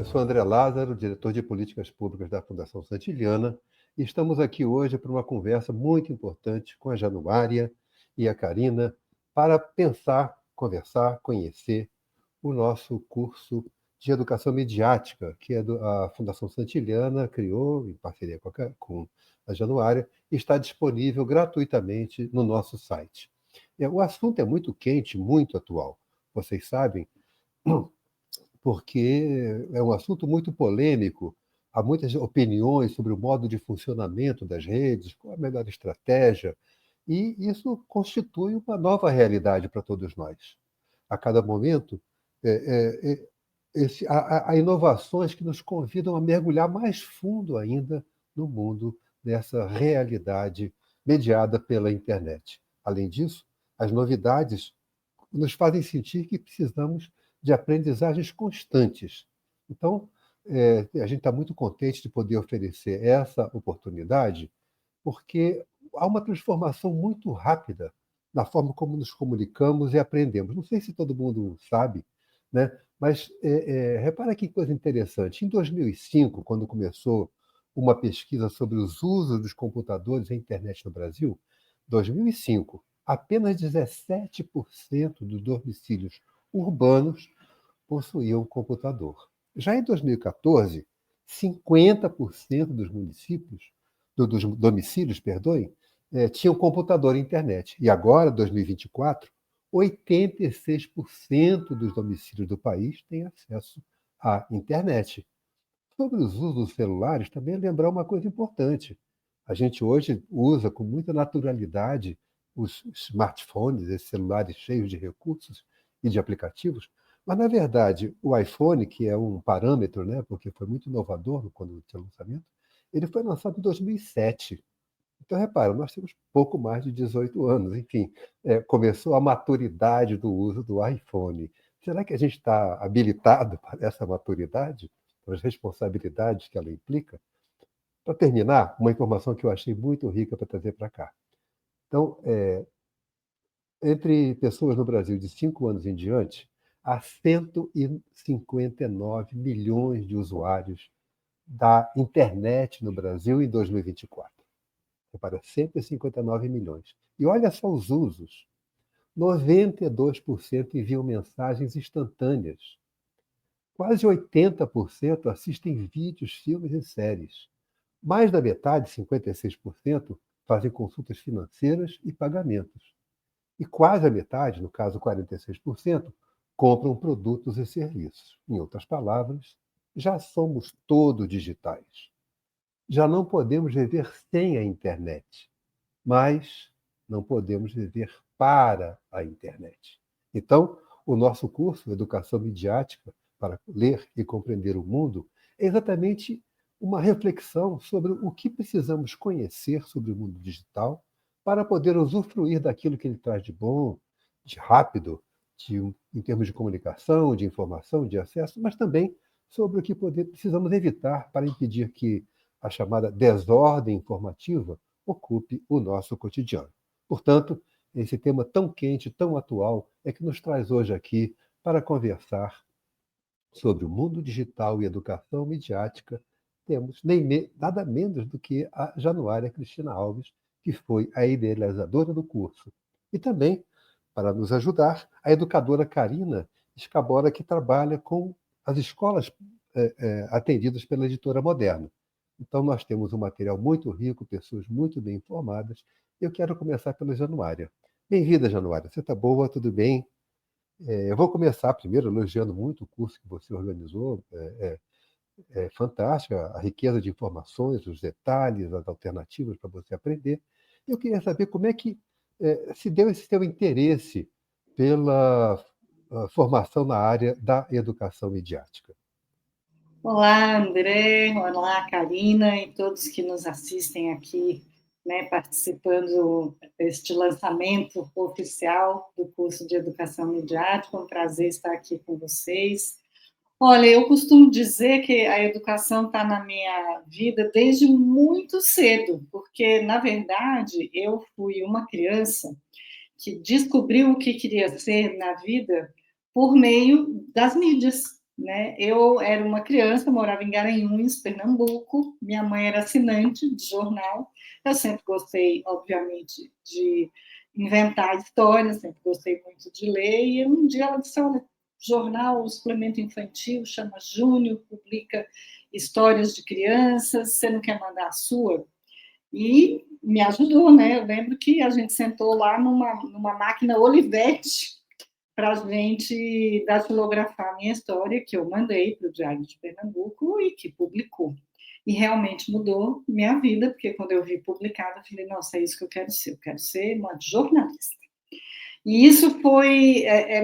Eu sou André Lázaro, diretor de políticas públicas da Fundação Santiliana, e estamos aqui hoje para uma conversa muito importante com a Januária e a Karina para pensar, conversar, conhecer o nosso curso de educação midiática, que a Fundação Santiliana criou em parceria com a Januária e está disponível gratuitamente no nosso site. O assunto é muito quente, muito atual. Vocês sabem, porque é um assunto muito polêmico. Há muitas opiniões sobre o modo de funcionamento das redes, qual a melhor estratégia, e isso constitui uma nova realidade para todos nós. A cada momento, há inovações que nos convidam a mergulhar mais fundo ainda no mundo dessa realidade mediada pela internet. Além disso, as novidades nos fazem sentir que precisamos de aprendizagens constantes. Então, a gente está muito contente de poder oferecer essa oportunidade, porque há uma transformação muito rápida na forma como nos comunicamos e aprendemos. Não sei se todo mundo sabe, né? Mas repara que coisa interessante. Em 2005, quando começou uma pesquisa sobre os usos dos computadores e internet no Brasil, 2005, apenas 17% dos domicílios urbanos possuíam computador. Já em 2014, 50% dos municípios, dos domicílios, perdoem, tinham computador e internet. E agora, 2024, 86% dos domicílios do país têm acesso à internet. Sobre os usos dos celulares, também lembrar uma coisa importante. A gente hoje usa com muita naturalidade os smartphones, esses celulares cheios de recursos e de aplicativos, mas, na verdade, o iPhone, que é um parâmetro, né, porque foi muito inovador quando tinha lançamento, ele foi lançado em 2007. Então, repara, nós temos pouco mais de 18 anos. Enfim, começou a maturidade do uso do iPhone. Será que a gente está habilitado para essa maturidade, para as responsabilidades que ela implica? Para terminar, uma informação que eu achei muito rica para trazer para cá. Então, entre pessoas no Brasil de 5 anos em diante, há 159 milhões de usuários da internet no Brasil em 2024. Repara, 159 milhões. E olha só os usos. 92% enviam mensagens instantâneas. Quase 80% assistem vídeos, filmes e séries. Mais da metade, 56%, fazem consultas financeiras e pagamentos. E quase a metade, no caso 46%, compram produtos e serviços. Em outras palavras, já somos todos digitais. Já não podemos viver sem a internet, mas não podemos viver para a internet. Então, o nosso curso Educação Midiática para Ler e Compreender o Mundo é exatamente uma reflexão sobre o que precisamos conhecer sobre o mundo digital para poder usufruir daquilo que ele traz de bom, de rápido, em termos de comunicação, de informação, de acesso, mas também sobre o que precisamos evitar para impedir que a chamada desordem informativa ocupe o nosso cotidiano. Portanto, esse tema tão quente, tão atual, é que nos traz hoje aqui para conversar sobre o mundo digital e educação midiática. Temos nada menos do que a Januária Cristina Alves, que foi a idealizadora do curso. E também, para nos ajudar, a educadora Karina Escabora, que trabalha com as escolas atendidas pela Editora Moderna. Então, nós temos um material muito rico, pessoas muito bem informadas. Eu quero começar pela Januária. Bem-vinda, Januária. Você está boa? Tudo bem? Eu vou começar primeiro elogiando muito o curso que você organizou. É fantástica a riqueza de informações, os detalhes, as alternativas para você aprender. Eu queria saber como é que se deu esse seu interesse pela formação na área da educação midiática. Olá, André, olá, Karina e todos que nos assistem aqui, né, participando deste lançamento oficial do curso de Educação Midiática. É um prazer estar aqui com vocês. Olha, eu costumo dizer que a educação está na minha vida desde muito cedo, porque, na verdade, eu fui uma criança que descobriu o que queria ser na vida por meio das mídias. né? Eu era uma criança, morava em Garanhuns, Pernambuco, minha mãe era assinante de jornal, eu sempre gostei, obviamente, de inventar histórias, sempre gostei muito de ler, e um dia ela disse, olha, jornal, o suplemento infantil, chama Júnior, publica histórias de crianças, você não quer mandar a sua? E me ajudou, né? Eu lembro que a gente sentou lá numa máquina Olivetti para a gente datilografar a minha história, que eu mandei para o Diário de Pernambuco e que publicou. E realmente mudou minha vida, porque quando eu vi publicado, eu falei, nossa, é isso que eu quero ser uma jornalista. E isso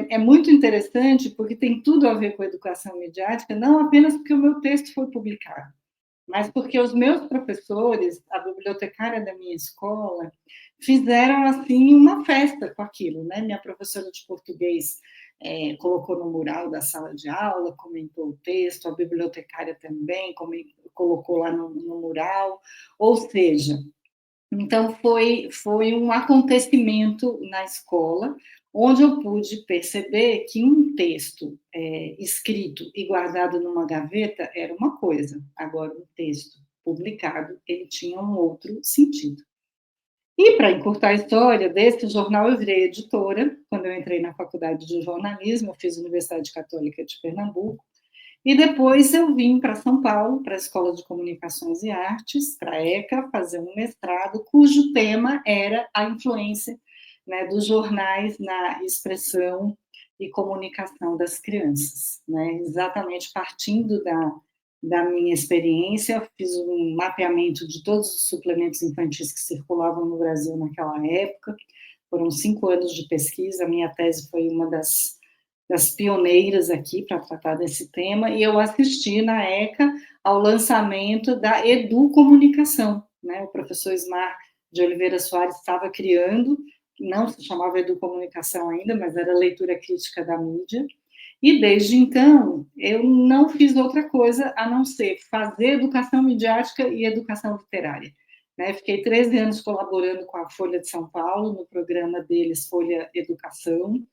é muito interessante, porque tem tudo a ver com a educação midiática, não apenas porque o meu texto foi publicado, mas porque os meus professores, a bibliotecária da minha escola, fizeram, assim, uma festa com aquilo, né? Minha professora de português colocou no mural da sala de aula, comentou o texto, a bibliotecária também colocou lá no mural, ou seja, então foi um acontecimento na escola, onde eu pude perceber que um texto escrito e guardado numa gaveta era uma coisa, agora um texto publicado, ele tinha um outro sentido. E para encurtar a história desse jornal, eu virei editora, quando eu entrei na faculdade de jornalismo, eu fiz a Universidade Católica de Pernambuco, e depois eu vim para São Paulo, para a Escola de Comunicações e Artes, para a ECA, fazer um mestrado, cujo tema era a influência, né, dos jornais na expressão e comunicação das crianças, né? Exatamente partindo da minha experiência, eu fiz um mapeamento de todos os suplementos infantis que circulavam no Brasil naquela época, foram 5 anos de pesquisa, a minha tese foi uma das pioneiras aqui para tratar desse tema, e eu assisti na ECA ao lançamento da Educomunicação, né? O professor Ismar de Oliveira Soares estava criando, não se chamava Educomunicação ainda, mas era leitura crítica da mídia, e desde então eu não fiz outra coisa a não ser fazer educação midiática e educação literária. Né? Fiquei 13 anos colaborando com a Folha de São Paulo, no programa deles Folha Educação,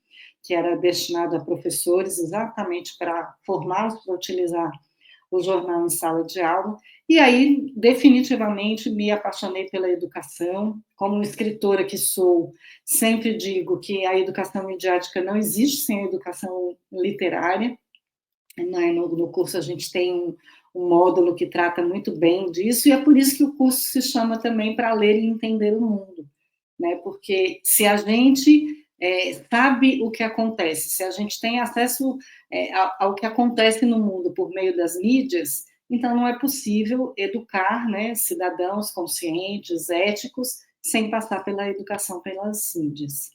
que era destinado a professores, exatamente para formá-los para utilizar o jornal em sala de aula, e aí definitivamente me apaixonei pela educação. Como escritora que sou, sempre digo que a educação midiática não existe sem a educação literária. No curso a gente tem um módulo que trata muito bem disso, e é por isso que o curso se chama também Para Ler e Entender o Mundo, né? Porque se a gente sabe o que acontece, se a gente tem acesso ao que acontece no mundo por meio das mídias, então não é possível educar, né, cidadãos conscientes, éticos, sem passar pela educação pelas mídias.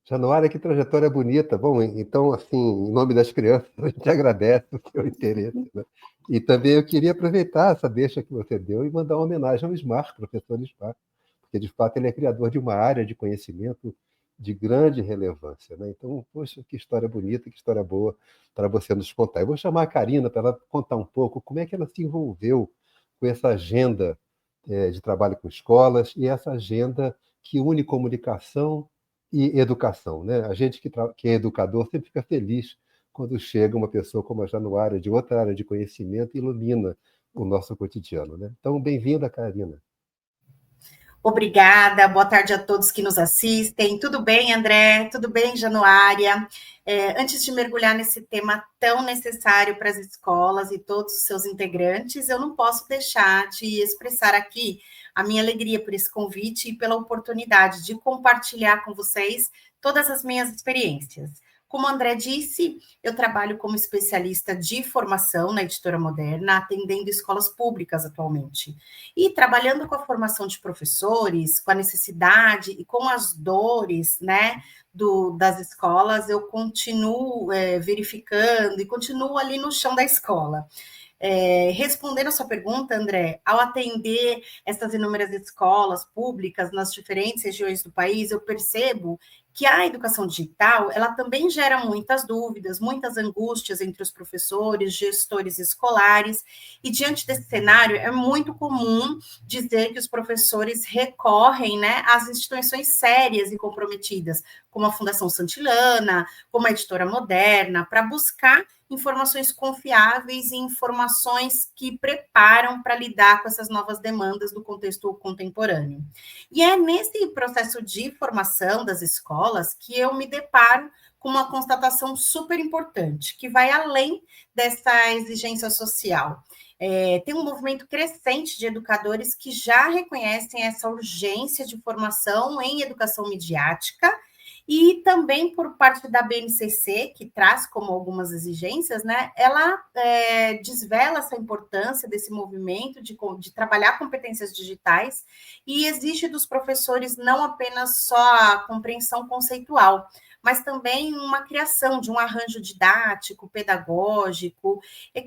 Januária, que trajetória bonita. Bom, então, assim, em nome das crianças, a gente agradece o seu interesse, né? E também eu queria aproveitar essa deixa que você deu e mandar uma homenagem ao Ismar, professor Ismar, porque, de fato, ele é criador de uma área de conhecimento de grande relevância, né? Então, poxa, que história bonita, que história boa para você nos contar. Eu vou chamar a Karina para ela contar um pouco como é que ela se envolveu com essa agenda de trabalho com escolas e essa agenda que une comunicação e educação, né? A gente que é educador sempre fica feliz quando chega uma pessoa como a Januária, de outra área de conhecimento, e ilumina o nosso cotidiano, né? Então, bem-vinda, Karina. Obrigada, boa tarde a todos que nos assistem. Tudo bem, André? Tudo bem, Januária? Antes de mergulhar nesse tema tão necessário para as escolas e todos os seus integrantes, eu não posso deixar de expressar aqui a minha alegria por esse convite e pela oportunidade de compartilhar com vocês todas as minhas experiências. Como o André disse, eu trabalho como especialista de formação na Editora Moderna, atendendo escolas públicas atualmente. E trabalhando com a formação de professores, com a necessidade e com as dores, né, das escolas, eu continuo verificando e continuo ali no chão da escola. Respondendo a sua pergunta, André, ao atender essas inúmeras escolas públicas nas diferentes regiões do país, eu percebo que a educação digital, ela também gera muitas dúvidas, muitas angústias entre os professores, gestores escolares, e diante desse cenário, é muito comum dizer que os professores recorrem, né, às instituições sérias e comprometidas, como a Fundação Santilana, como a Editora Moderna, para buscar informações confiáveis e informações que preparam para lidar com essas novas demandas do contexto contemporâneo. E é nesse processo de formação das escolas que eu me deparo com uma constatação super importante, que vai além dessa exigência social. Tem um movimento crescente de educadores que já reconhecem essa urgência de formação em educação midiática, e também por parte da BNCC, que traz como algumas exigências, né, ela desvela essa importância desse movimento de trabalhar competências digitais e exige dos professores não apenas só a compreensão conceitual, mas também uma criação de um arranjo didático, pedagógico,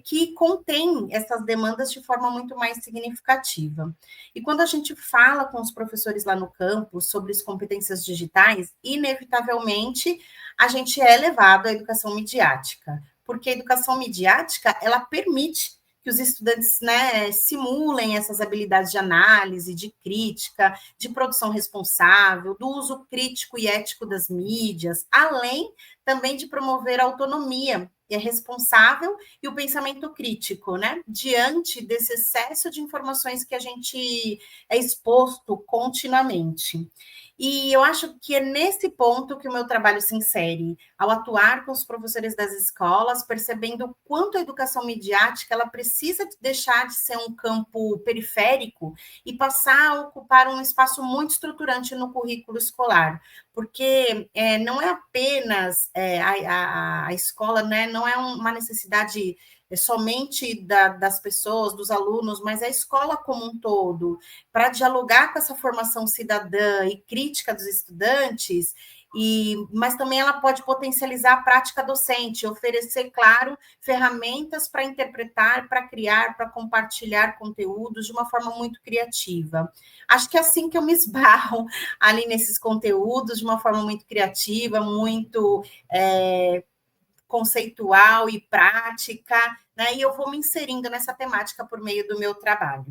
que contém essas demandas de forma muito mais significativa. E quando a gente fala com os professores lá no campus sobre as competências digitais, inevitavelmente a gente é levado à educação midiática, porque a educação midiática, ela permite que os estudantes, né, simulem essas habilidades de análise, de crítica, de produção responsável, do uso crítico e ético das mídias, além também de promover a autonomia e a responsável e o pensamento crítico, né, diante desse excesso de informações que a gente é exposto continuamente. E eu acho que é nesse ponto que o meu trabalho se insere, ao atuar com os professores das escolas, percebendo o quanto a educação midiática ela precisa deixar de ser um campo periférico e passar a ocupar um espaço muito estruturante no currículo escolar, porque não é apenas a escola, né, não é uma necessidade somente das pessoas, dos alunos, mas a escola como um todo, para dialogar com essa formação cidadã e crítica dos estudantes, mas também ela pode potencializar a prática docente, oferecer, claro, ferramentas para interpretar, para criar, para compartilhar conteúdos de uma forma muito criativa. Acho que é assim que eu me esbarro ali nesses conteúdos, de uma forma muito criativa, muito conceitual e prática, né? E eu vou me inserindo nessa temática por meio do meu trabalho.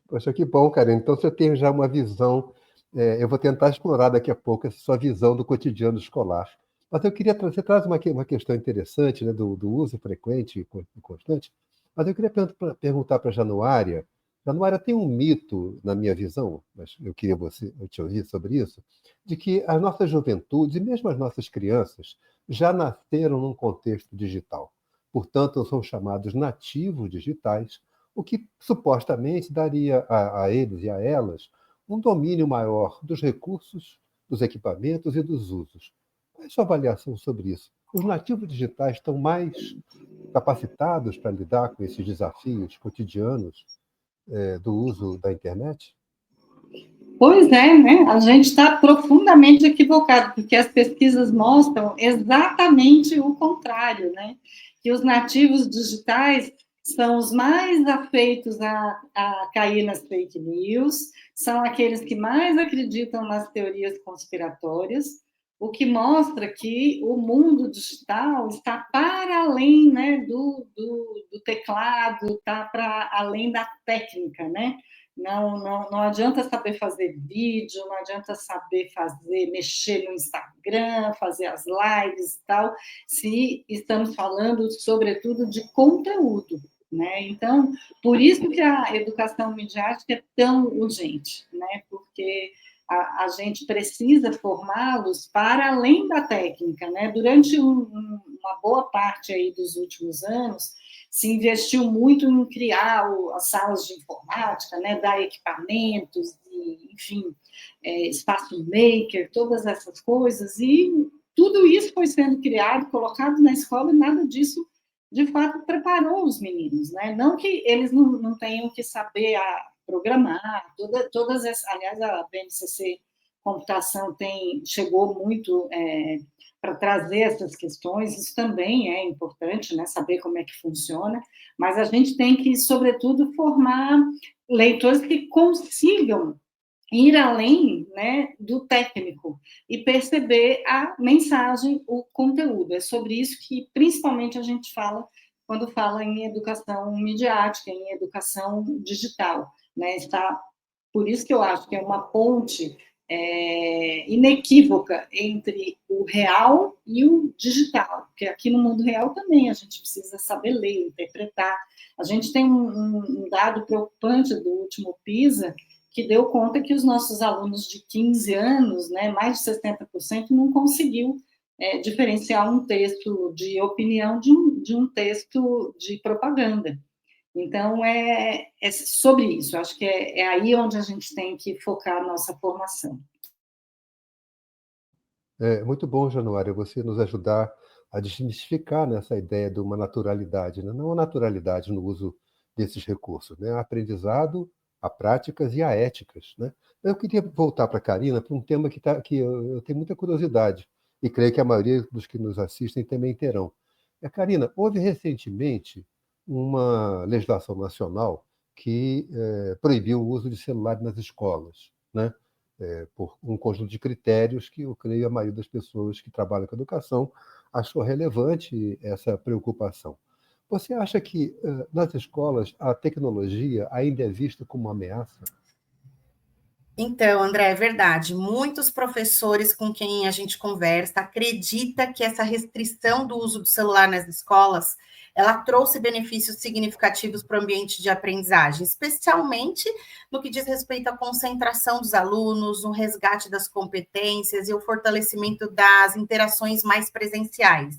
Poxa, que bom, Karine. Então, você tem já uma visão. Eu vou tentar explorar daqui a pouco essa sua visão do cotidiano escolar. Mas eu queria trazer, você traz uma questão interessante, né, do uso frequente e constante, mas eu queria perguntar para a Januária. Januária, tem um mito, na minha visão, mas eu queria eu te ouvir sobre isso, de que as nossas juventudes, e mesmo as nossas crianças, já nasceram num contexto digital. Portanto, são chamados nativos digitais, o que supostamente daria a eles e a elas um domínio maior dos recursos, dos equipamentos e dos usos. Qual é a sua avaliação sobre isso? Os nativos digitais estão mais capacitados para lidar com esses desafios cotidianos do uso da internet? Pois é, né? A gente está profundamente equivocado, porque as pesquisas mostram exatamente o contrário, né? Que os nativos digitais são os mais afeitos a cair nas fake news, são aqueles que mais acreditam nas teorias conspiratórias, o que mostra que o mundo digital está para além, né, do teclado, está para além da técnica, né? Não adianta saber fazer vídeo, não adianta saber mexer no Instagram, fazer as lives e tal, se estamos falando, sobretudo, de conteúdo, né? Então, por isso que a educação midiática é tão urgente, né? Porque a gente precisa formá-los para além da técnica, né? Durante uma boa parte aí dos últimos anos, se investiu muito em criar as salas de informática, né, dar equipamentos, enfim, espaço maker, todas essas coisas, e tudo isso foi sendo criado, colocado na escola, e nada disso, de fato, preparou os meninos, né? Não que eles não tenham que saber programar, todas essas, aliás, a BNCC Computação chegou muito para trazer essas questões, isso também é importante, né, saber como é que funciona, mas a gente tem que, sobretudo, formar leitores que consigam ir além, né, do técnico e perceber a mensagem, o conteúdo. É sobre isso que, principalmente, a gente fala quando fala em educação midiática, em educação digital, né? Por isso que eu acho que é uma ponte inequívoca entre o real e o digital, porque aqui no mundo real também a gente precisa saber ler, interpretar. A gente tem um dado preocupante do último PISA, que deu conta que os nossos alunos de 15 anos, né, mais de 60%, não conseguiu diferenciar um texto de opinião de um texto de propaganda. Então, é sobre isso. Acho que é aí onde a gente tem que focar a nossa formação. É muito bom, Januária, você nos ajudar a desmistificar nessa ideia de uma naturalidade, né? Não uma naturalidade no uso desses recursos, né? A aprendizado, a práticas e a éticas, né? Eu queria voltar para a Karina, para um tema que eu tenho muita curiosidade, e creio que a maioria dos que nos assistem também terão. Karina, houve recentemente uma legislação nacional que proibiu o uso de celular nas escolas, né? Por um conjunto de critérios que eu creio a maioria das pessoas que trabalham com educação achou relevante essa preocupação. Você acha que nas escolas a tecnologia ainda é vista como uma ameaça? Então, André, é verdade. Muitos professores com quem a gente conversa acreditam que essa restrição do uso do celular nas escolas, ela trouxe benefícios significativos para o ambiente de aprendizagem, especialmente no que diz respeito à concentração dos alunos, no resgate das competências e o fortalecimento das interações mais presenciais.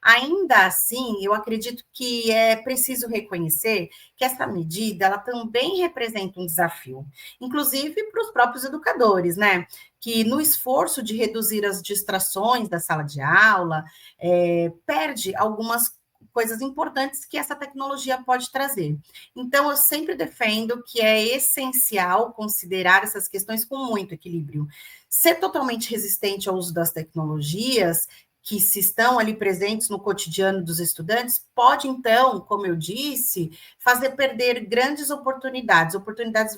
Ainda assim, eu acredito que é preciso reconhecer que essa medida ela também representa um desafio, inclusive para os próprios educadores, né? Que no esforço de reduzir as distrações da sala de aula, perde algumas coisas importantes que essa tecnologia pode trazer. Então, eu sempre defendo que é essencial considerar essas questões com muito equilíbrio. Ser totalmente resistente ao uso das tecnologias que se estão ali presentes no cotidiano dos estudantes, pode, então, como eu disse, fazer perder grandes oportunidades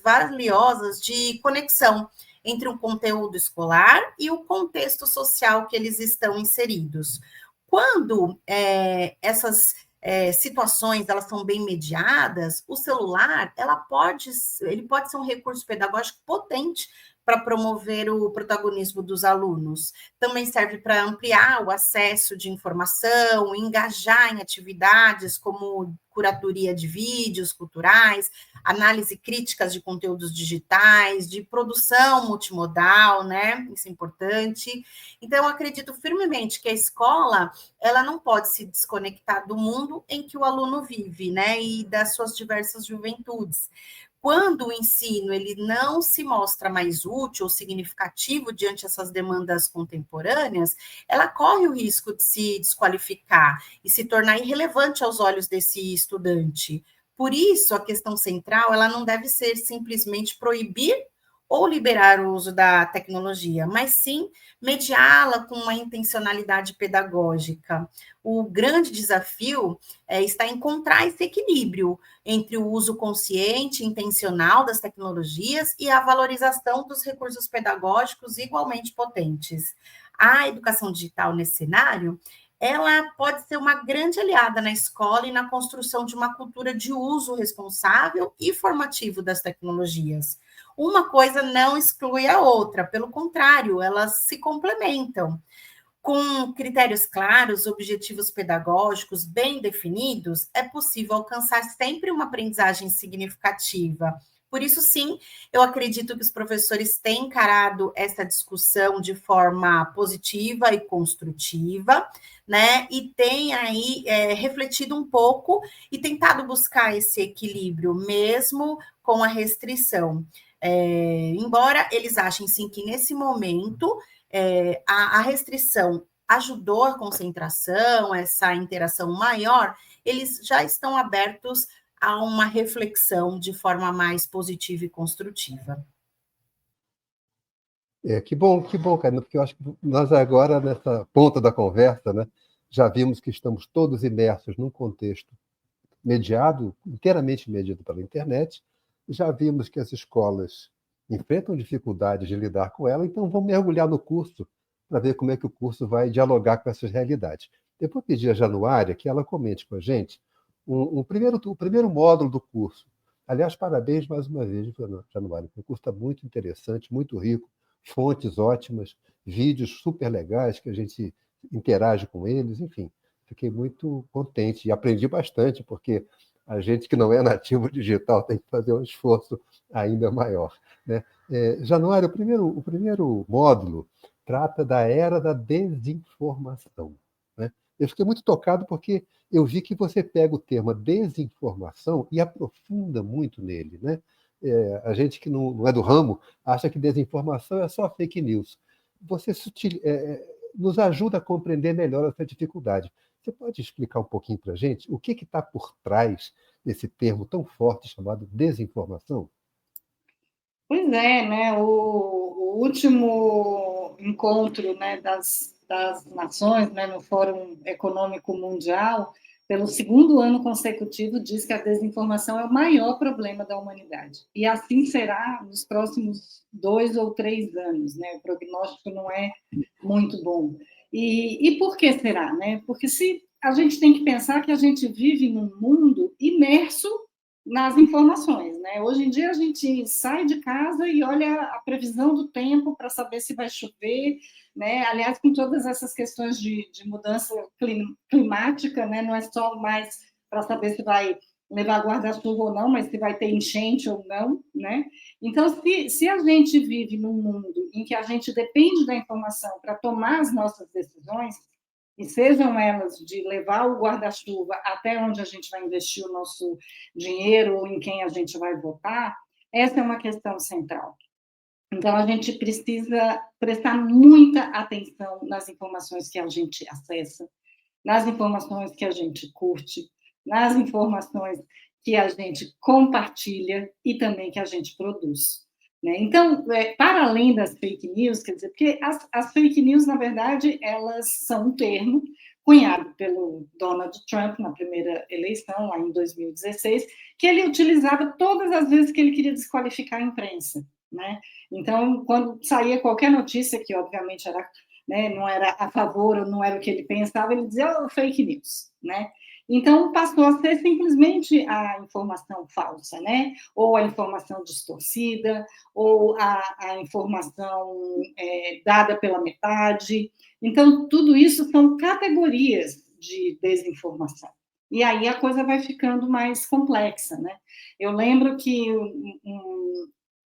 valiosas de conexão entre o conteúdo escolar e o contexto social que eles estão inseridos. Quando essas situações elas são bem mediadas, o celular ele pode ser um recurso pedagógico potente para promover o protagonismo dos alunos. Também serve para ampliar o acesso de informação, engajar em atividades como curadoria de vídeos culturais, análise críticas de conteúdos digitais, de produção multimodal, né? Isso é importante. Então, eu acredito firmemente que a escola, ela não pode se desconectar do mundo em que o aluno vive, né? E das suas diversas juventudes. Quando o ensino ele não se mostra mais útil ou significativo diante dessas demandas contemporâneas, ela corre o risco de se desqualificar e se tornar irrelevante aos olhos desse estudante. Por isso, a questão central ela não deve ser simplesmente proibir ou liberar o uso da tecnologia, mas sim mediá-la com uma intencionalidade pedagógica. O grande desafio está em encontrar esse equilíbrio entre o uso consciente e intencional das tecnologias e a valorização dos recursos pedagógicos igualmente potentes. A educação digital nesse cenário, ela pode ser uma grande aliada na escola e na construção de uma cultura de uso responsável e formativo das tecnologias. Uma coisa não exclui a outra, pelo contrário, elas se complementam. Com critérios claros, objetivos pedagógicos bem definidos, é possível alcançar sempre uma aprendizagem significativa. Por isso, sim, eu acredito que os professores têm encarado essa discussão de forma positiva e construtiva, né? E têm aí refletido um pouco e tentado buscar esse equilíbrio, mesmo com a restrição. Embora eles achem, sim, que nesse momento a restrição ajudou a concentração, essa interação maior, eles já estão abertos a uma reflexão de forma mais positiva e construtiva. Que bom, Karina, porque eu acho que nós agora, nessa ponta da conversa, né, já vimos que estamos todos imersos num contexto mediado, inteiramente mediado pela internet, já vimos que as escolas enfrentam dificuldades de lidar com ela, então vão mergulhar no curso para ver como é que o curso vai dialogar com essas realidades. Eu vou pedir a Januária que ela comente com a gente o primeiro módulo do curso. Aliás, parabéns mais uma vez, Januária, o curso está muito interessante, muito rico, fontes ótimas, vídeos super legais que a gente interage com eles, enfim. Fiquei muito contente e aprendi bastante, porque a gente que não é nativo digital tem que fazer um esforço ainda maior, né? Januário, o primeiro módulo trata da era da desinformação, né? Eu fiquei muito tocado porque eu vi que você pega o termo desinformação e aprofunda muito nele, né? A gente que não é do ramo acha que desinformação é só fake news. Você nos ajuda a compreender melhor essa dificuldade. Você pode explicar um pouquinho para a gente o que está por trás desse termo tão forte chamado desinformação? Pois é, né? O último encontro, né, das nações, né, no Fórum Econômico Mundial, pelo segundo ano consecutivo, diz que a desinformação é o maior problema da humanidade. E assim será nos próximos 2 ou 3 anos, né? O prognóstico não é muito bom. E por que será, né? Porque se a gente tem que pensar que a gente vive num mundo imerso nas informações, né? Hoje em dia a gente sai de casa e olha a previsão do tempo para saber se vai chover, né? Aliás, com todas essas questões de mudança climática, né? Não é só mais para saber se vai levar guarda-chuva ou não, mas se vai ter enchente ou não, né? Então, se a gente vive num mundo em que a gente depende da informação para tomar as nossas decisões, e sejam elas de levar o guarda-chuva até onde a gente vai investir o nosso dinheiro ou em quem a gente vai votar, essa é uma questão central. Então, a gente precisa prestar muita atenção nas informações que a gente acessa, nas informações que a gente curte, nas informações que a gente compartilha e também que a gente produz. Né? Então, para além das fake news, quer dizer, porque as fake news, na verdade, elas são um termo cunhado pelo Donald Trump na primeira eleição, lá em 2016, que ele utilizava todas as vezes que ele queria desqualificar a imprensa. Né? Então, quando saía qualquer notícia, que obviamente era, né, não era a favor ou não era o que ele pensava, ele dizia oh, fake news. Né? Então, passou a ser simplesmente a informação falsa, né? Ou a informação distorcida, ou a informação dada pela metade. Então, tudo isso são categorias de desinformação. E aí a coisa vai ficando mais complexa, né? Eu lembro que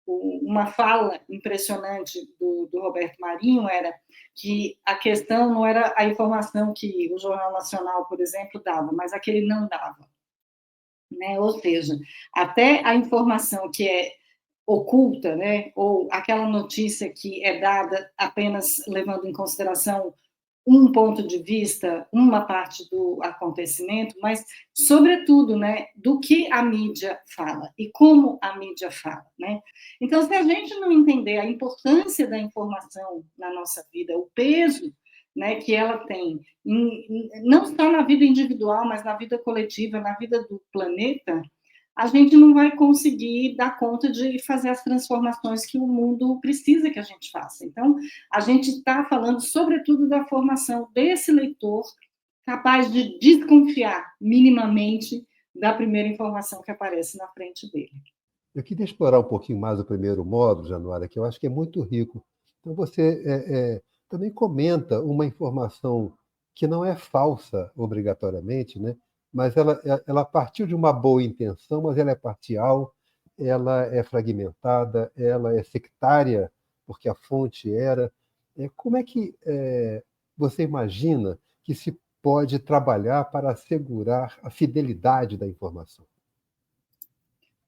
uma fala impressionante do Roberto Marinho era que a questão não era a informação que o Jornal Nacional, por exemplo, dava, mas a que ele não dava. Né? Ou seja, até a informação que é oculta, né? Ou aquela notícia que é dada apenas levando em consideração um ponto de vista, uma parte do acontecimento, mas, sobretudo, né, do que a mídia fala e como a mídia fala. Né? Então, se a gente não entender a importância da informação na nossa vida, o peso né, que ela tem, não só na vida individual, mas na vida coletiva, na vida do planeta, a gente não vai conseguir dar conta de fazer as transformações que o mundo precisa que a gente faça. Então, a gente está falando, sobretudo, da formação desse leitor capaz de desconfiar minimamente da primeira informação que aparece na frente dele. Eu queria explorar um pouquinho mais o primeiro módulo, Januária, que eu acho que é muito rico. Então, você também comenta uma informação que não é falsa, obrigatoriamente, né? Mas ela partiu de uma boa intenção, mas ela é parcial, ela é fragmentada, ela é sectária, porque a fonte era. Como é que você imagina que se pode trabalhar para assegurar a fidelidade da informação?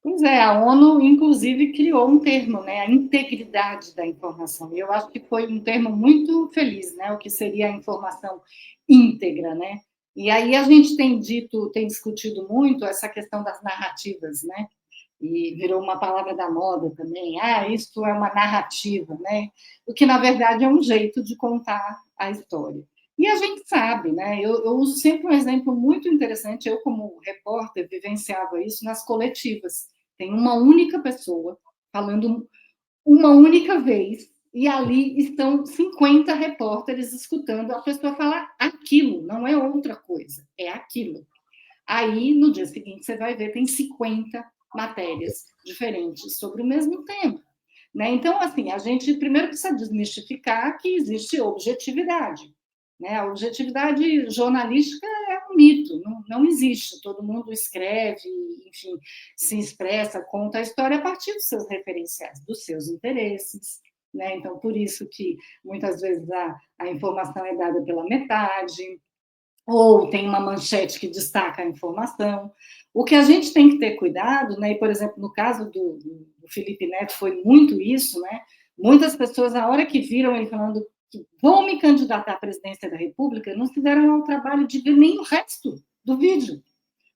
Pois é, a ONU, inclusive, criou um termo, né, a integridade da informação. E eu acho que foi um termo muito feliz, né, o que seria a informação íntegra, né? E aí a gente tem discutido muito essa questão das narrativas, né? E virou uma palavra da moda também. Ah, isso é uma narrativa, né? O que, na verdade, é um jeito de contar a história. E a gente sabe, né? Eu uso sempre um exemplo muito interessante. Eu, como repórter, vivenciava isso nas coletivas. Tem uma única pessoa falando uma única vez, e ali estão 50 repórteres escutando a pessoa falar aquilo, não é outra coisa, é aquilo. Aí, no dia seguinte, você vai ver, tem 50 matérias diferentes sobre o mesmo tema. Né? Então, assim, a gente primeiro precisa desmistificar que existe objetividade. Né? A objetividade jornalística é um mito, não existe. Todo mundo escreve, enfim, se expressa, conta a história a partir dos seus referenciais, dos seus interesses. Né? Então, por isso que muitas vezes a informação é dada pela metade, ou tem uma manchete que destaca a informação. O que a gente tem que ter cuidado, né? E, por exemplo, no caso do Felipe Neto foi muito isso, né? Muitas pessoas, na hora que viram ele falando que vão me candidatar à presidência da República, não se deram ao trabalho de ver nem o resto do vídeo,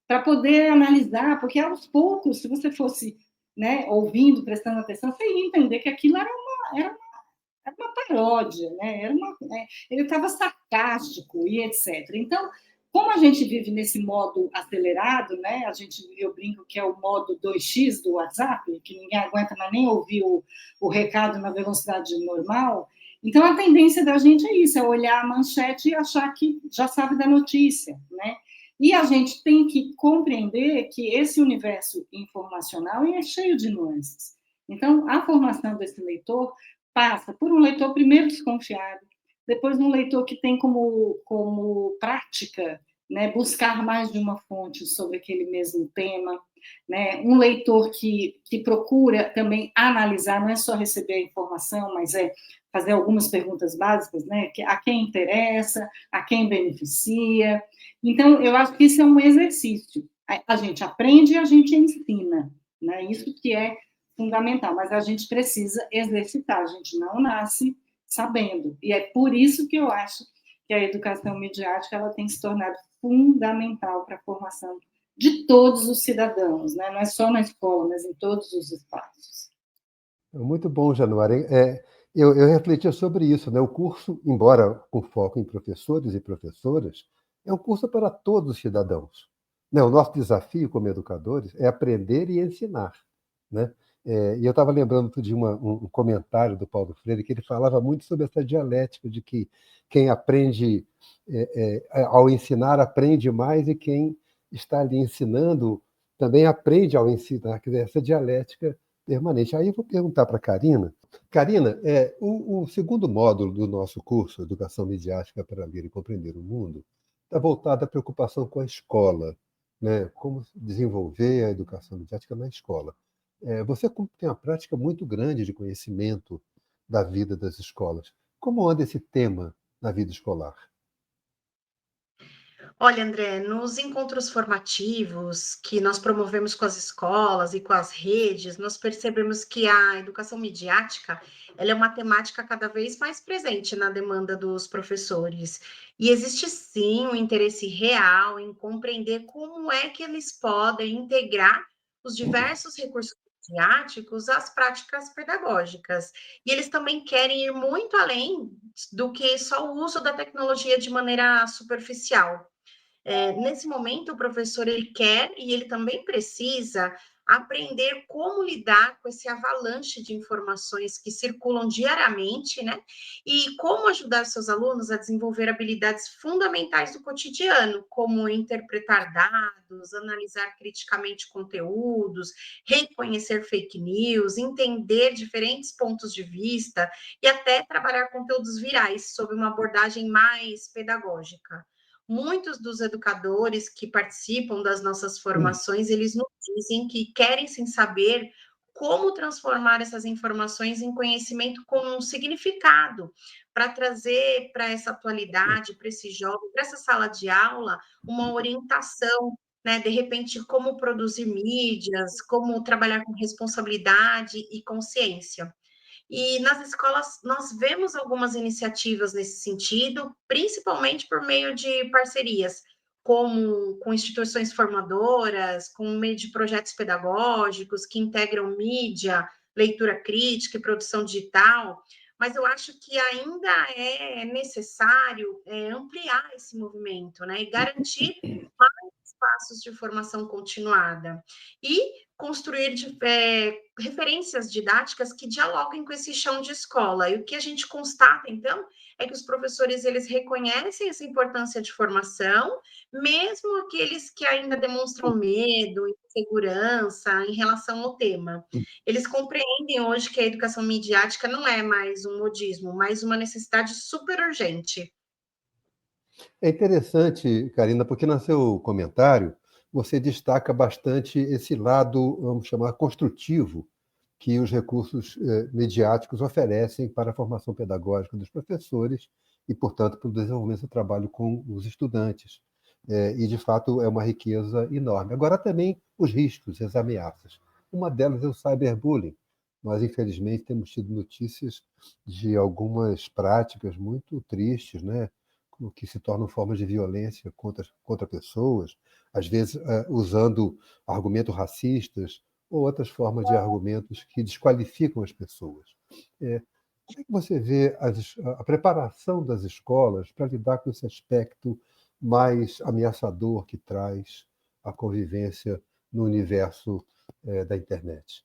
para poder analisar, porque aos poucos, se você fosse, né, ouvindo, prestando atenção, você ia entender que aquilo era uma paródia, né? Ele estava sarcástico e etc. Então, como a gente vive nesse modo acelerado, né? Eu brinco que é o modo 2x do WhatsApp, que ninguém aguenta mais nem ouvir o recado na velocidade normal. Então, a tendência da gente é isso, é olhar a manchete e achar que já sabe da notícia, né? E a gente tem que compreender que esse universo informacional é cheio de nuances. Então, a formação desse leitor passa por um leitor primeiro desconfiado, depois um leitor que tem como prática, né, buscar mais de uma fonte sobre aquele mesmo tema, né, um leitor que procura também analisar, não é só receber a informação, mas é fazer algumas perguntas básicas, né, a quem interessa, a quem beneficia. Então, eu acho que isso é um exercício. A gente aprende e a gente ensina, né, isso que é fundamental, mas a gente precisa exercitar, a gente não nasce sabendo. E é por isso que eu acho que a educação midiática ela tem se tornado fundamental para a formação de todos os cidadãos, né? Não é só na escola, mas em todos os espaços. Muito bom, Januária. Eu refletia sobre isso, né? O curso, embora com foco em professores e professoras, é um curso para todos os cidadãos. Né? O nosso desafio como educadores é aprender e ensinar. Né? E eu estava lembrando de um comentário do Paulo Freire, que ele falava muito sobre essa dialética de que quem aprende ao ensinar aprende mais e quem está ali ensinando também aprende ao ensinar. Quer dizer, essa dialética permanente. Aí eu vou perguntar para a Karina. Karina, o segundo módulo do nosso curso, Educação Midiática para Ler e Compreender o Mundo, está voltado à preocupação com a escola, né? Como desenvolver a educação midiática na escola. Você tem uma prática muito grande de conhecimento da vida das escolas. Como anda esse tema na vida escolar? Olha, André, nos encontros formativos que nós promovemos com as escolas e com as redes, nós percebemos que a educação midiática, ela é uma temática cada vez mais presente na demanda dos professores. E existe sim um interesse real em compreender como é que eles podem integrar os diversos recursos midiáticos às práticas pedagógicas. E eles também querem ir muito além do que só o uso da tecnologia de maneira superficial. Nesse momento, o professor ele quer e ele também precisa aprender como lidar com esse avalanche de informações que circulam diariamente, né? E como ajudar seus alunos a desenvolver habilidades fundamentais do cotidiano, como interpretar dados, analisar criticamente conteúdos, reconhecer fake news, entender diferentes pontos de vista e até trabalhar conteúdos virais sob uma abordagem mais pedagógica. Muitos dos educadores que participam das nossas formações, eles nos dizem que querem sim saber como transformar essas informações em conhecimento com um significado, para trazer para essa atualidade, para esse jovem, para essa sala de aula, uma orientação, né? De repente, como produzir mídias, como trabalhar com responsabilidade e consciência. E nas escolas nós vemos algumas iniciativas nesse sentido, principalmente por meio de parcerias, como com instituições formadoras, com meio de projetos pedagógicos que integram mídia, leitura crítica e produção digital. Mas eu acho que ainda é necessário ampliar esse movimento, né? E garantir espaços de formação continuada e construir referências didáticas que dialoguem com esse chão de escola. E o que a gente constata, então, é que os professores eles reconhecem essa importância de formação, mesmo aqueles que ainda demonstram medo, insegurança em relação ao tema. Eles compreendem hoje que a educação midiática não é mais um modismo, mas uma necessidade super urgente. É interessante, Karina, porque no seu comentário você destaca bastante esse lado, vamos chamar, construtivo, que os recursos midiáticos oferecem para a formação pedagógica dos professores e, portanto, para o desenvolvimento do trabalho com os estudantes. E, de fato, é uma riqueza enorme. Agora, também os riscos, as ameaças. Uma delas é o cyberbullying. Nós, infelizmente, temos tido notícias de algumas práticas muito tristes, né? Que se tornam formas de violência contra pessoas, às vezes usando argumentos racistas ou outras formas de argumentos que desqualificam as pessoas. Como é que você vê a preparação das escolas para lidar com esse aspecto mais ameaçador que traz a convivência no universo da internet?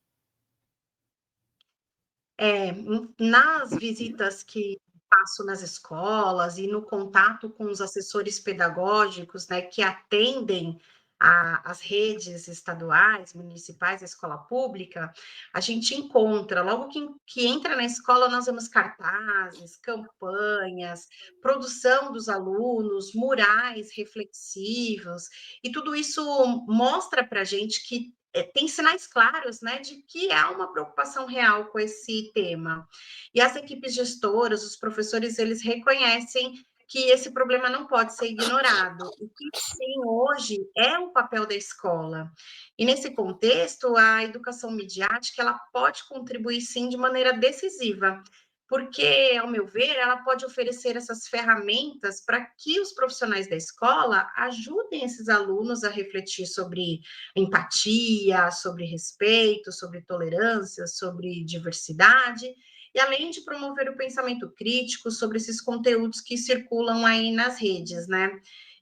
Nas visitas que faço nas escolas e no contato com os assessores pedagógicos, né, que atendem as redes estaduais, municipais, a escola pública, a gente encontra, logo que entra na escola, nós vemos cartazes, campanhas, produção dos alunos, murais reflexivos, e tudo isso mostra para a gente que tem sinais claros, né, de que há uma preocupação real com esse tema. E as equipes gestoras, os professores, eles reconhecem que esse problema não pode ser ignorado, e que sim, hoje é um papel da escola. E nesse contexto, a educação midiática, ela pode contribuir sim de maneira decisiva, porque, ao meu ver, ela pode oferecer essas ferramentas para que os profissionais da escola ajudem esses alunos a refletir sobre empatia, sobre respeito, sobre tolerância, sobre diversidade, e além de promover o pensamento crítico sobre esses conteúdos que circulam aí nas redes, né?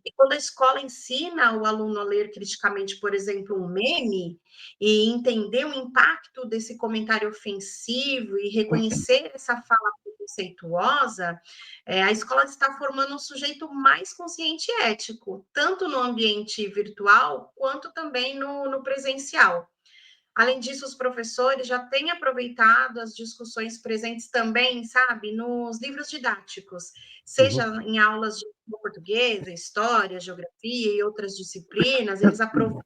E quando a escola ensina o aluno a ler criticamente, por exemplo, um meme, e entender o impacto desse comentário ofensivo e reconhecer essa fala preconceituosa, a escola está formando um sujeito mais consciente e ético, tanto no ambiente virtual quanto também no presencial. Além disso, os professores já têm aproveitado as discussões presentes também, sabe, nos livros didáticos, seja Uhum. em aulas de português, história, geografia e outras disciplinas, eles aproveitam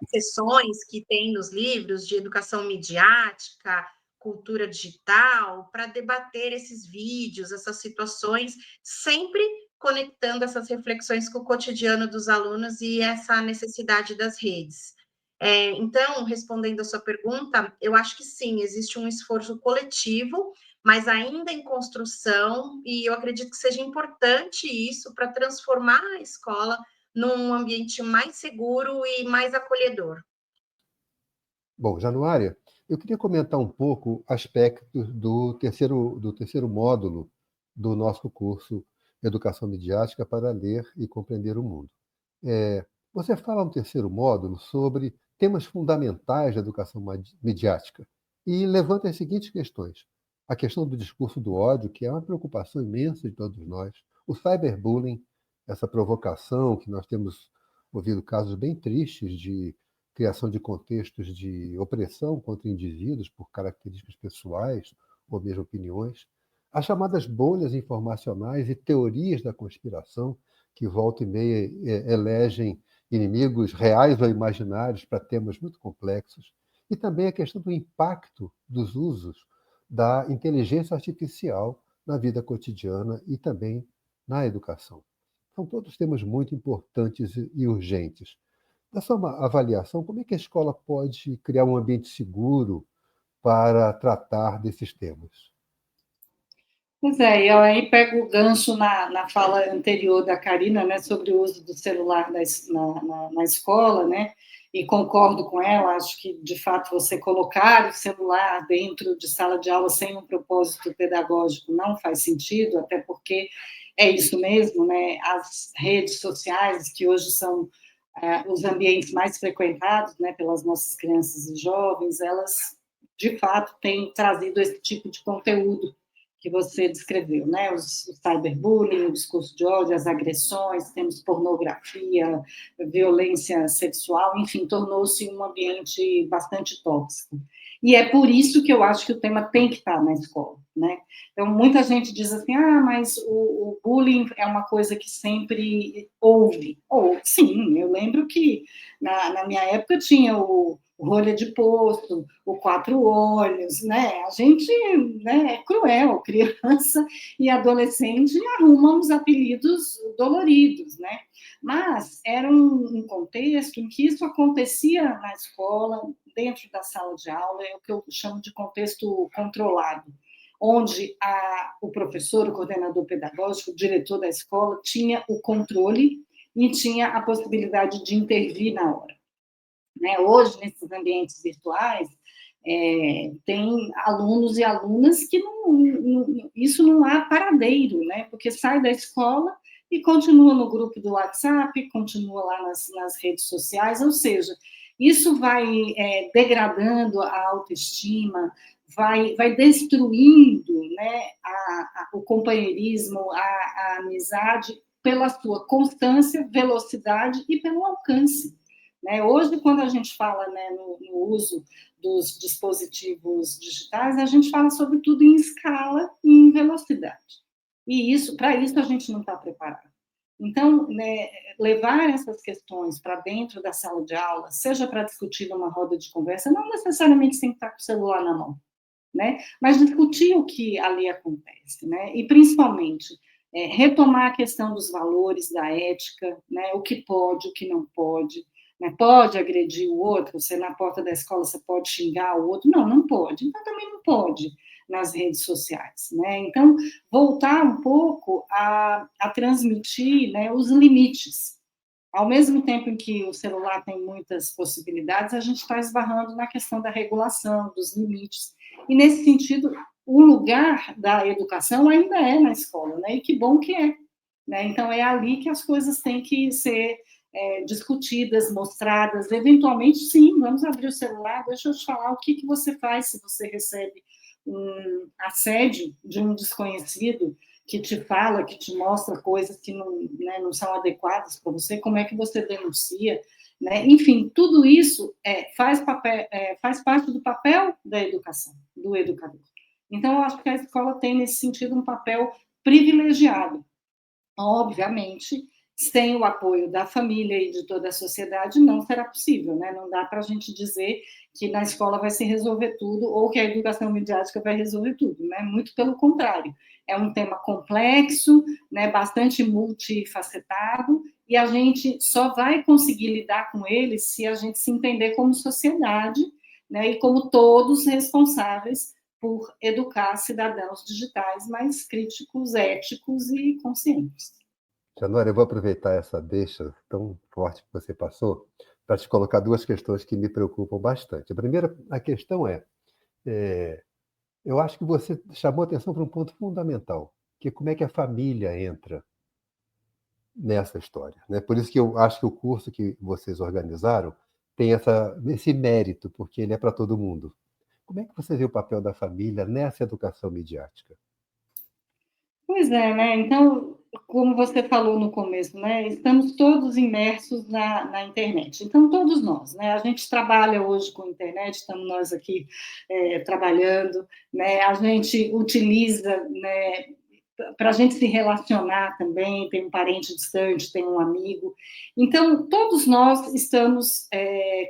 sessões que tem nos livros de educação midiática, cultura digital, para debater esses vídeos, essas situações, sempre conectando essas reflexões com o cotidiano dos alunos e essa necessidade das redes. Então, respondendo a sua pergunta, eu acho que sim, existe um esforço coletivo, mas ainda em construção, e eu acredito que seja importante isso para transformar a escola num ambiente mais seguro e mais acolhedor. Bom, Januária, eu queria comentar um pouco aspectos do terceiro módulo do nosso curso Educação Midiática para Ler e Compreender o Mundo. Você fala no terceiro módulo sobre temas fundamentais da educação midiática e levanta as seguintes questões. A questão do discurso do ódio, que é uma preocupação imensa de todos nós, o cyberbullying, essa provocação que nós temos ouvido casos bem tristes de criação de contextos de opressão contra indivíduos por características pessoais ou mesmo opiniões, as chamadas bolhas informacionais e teorias da conspiração, que volta e meia elegem inimigos reais ou imaginários para temas muito complexos, e também a questão do impacto dos usos da inteligência artificial na vida cotidiana e também na educação. São todos temas muito importantes e urgentes. Na sua avaliação, como é que a escola pode criar um ambiente seguro para tratar desses temas? Pois é, e eu aí pego o gancho na fala anterior da Karina, né, sobre o uso do celular na escola, né, e concordo com ela, acho que, de fato, você colocar o celular dentro de sala de aula sem um propósito pedagógico não faz sentido, até porque é isso mesmo, né, as redes sociais, que hoje são os ambientes mais frequentados, né, pelas nossas crianças e jovens, elas, de fato, têm trazido esse tipo de conteúdo que você descreveu, né, o cyberbullying, o discurso de ódio, as agressões, temos pornografia, violência sexual, enfim, tornou-se um ambiente bastante tóxico. E é por isso que eu acho que o tema tem que estar na escola, né? Então, muita gente diz assim, mas o bullying é uma coisa que sempre houve. Ou, sim, eu lembro que na minha época tinha o rolha de poço, o quatro olhos, né? A gente, né, é cruel, criança e adolescente arrumam os apelidos doloridos, né? Mas era um contexto em que isso acontecia na escola, dentro da sala de aula, é o que eu chamo de contexto controlado, onde o professor, o coordenador pedagógico, o diretor da escola, tinha o controle e tinha a possibilidade de intervir na hora. Né? Hoje, nesses ambientes virtuais, tem alunos e alunas que isso não há paradeiro, né? Porque sai da escola e continua no grupo do WhatsApp, continua lá nas redes sociais, ou seja, isso vai degradando a autoestima, vai destruindo, né, o companheirismo, a amizade, pela sua constância, velocidade e pelo alcance. Né? Hoje, quando a gente fala, né, no uso dos dispositivos digitais, a gente fala sobretudo em escala e em velocidade. E para isso a gente não está preparado. Então, né, levar essas questões para dentro da sala de aula, seja para discutir numa roda de conversa, não necessariamente tem que estar com o celular na mão, né? Mas discutir o que ali acontece, né? E principalmente retomar a questão dos valores, da ética, né? O que pode, o que não pode, né? Pode agredir o outro, você na porta da escola você pode xingar o outro, não pode, então também não pode nas redes sociais, né? Então, voltar um pouco a transmitir, né, os limites. Ao mesmo tempo em que o celular tem muitas possibilidades, a gente está esbarrando na questão da regulação, dos limites. E, nesse sentido, o lugar da educação ainda é na escola, né? E que bom que é. Né? Então, é ali que as coisas têm que ser discutidas, mostradas. Eventualmente, sim, vamos abrir o celular, deixa eu te falar o que você faz se você recebe um assédio de um desconhecido que te fala, que te mostra coisas que não, né, não são adequadas para você, como é que você denuncia, né? Enfim, tudo isso faz parte do papel da educação, do educador. Então, eu acho que a escola tem, nesse sentido, um papel privilegiado. Obviamente, sem o apoio da família e de toda a sociedade, não será possível, né? Não dá para a gente dizer que na escola vai se resolver tudo ou que a educação midiática vai resolver tudo, né? Muito pelo contrário. É um tema complexo, né? Bastante multifacetado, e a gente só vai conseguir lidar com ele se a gente se entender como sociedade, né? E como todos responsáveis por educar cidadãos digitais mais críticos, éticos e conscientes. Januária, eu vou aproveitar essa deixa tão forte que você passou para te colocar duas questões que me preocupam bastante. A primeira, a questão eu acho que você chamou atenção para um ponto fundamental, que é como é que a família entra nessa história, né? Por isso que eu acho que o curso que vocês organizaram tem esse mérito, porque ele é para todo mundo. Como é que você vê o papel da família nessa educação midiática? Pois é, né? Então, como você falou no começo, né? Estamos todos imersos na internet. Então, todos nós, né? A gente trabalha hoje com a internet, estamos nós aqui trabalhando, né? A gente utiliza, né, para a gente se relacionar também, tem um parente distante, tem um amigo. Então, todos nós estamos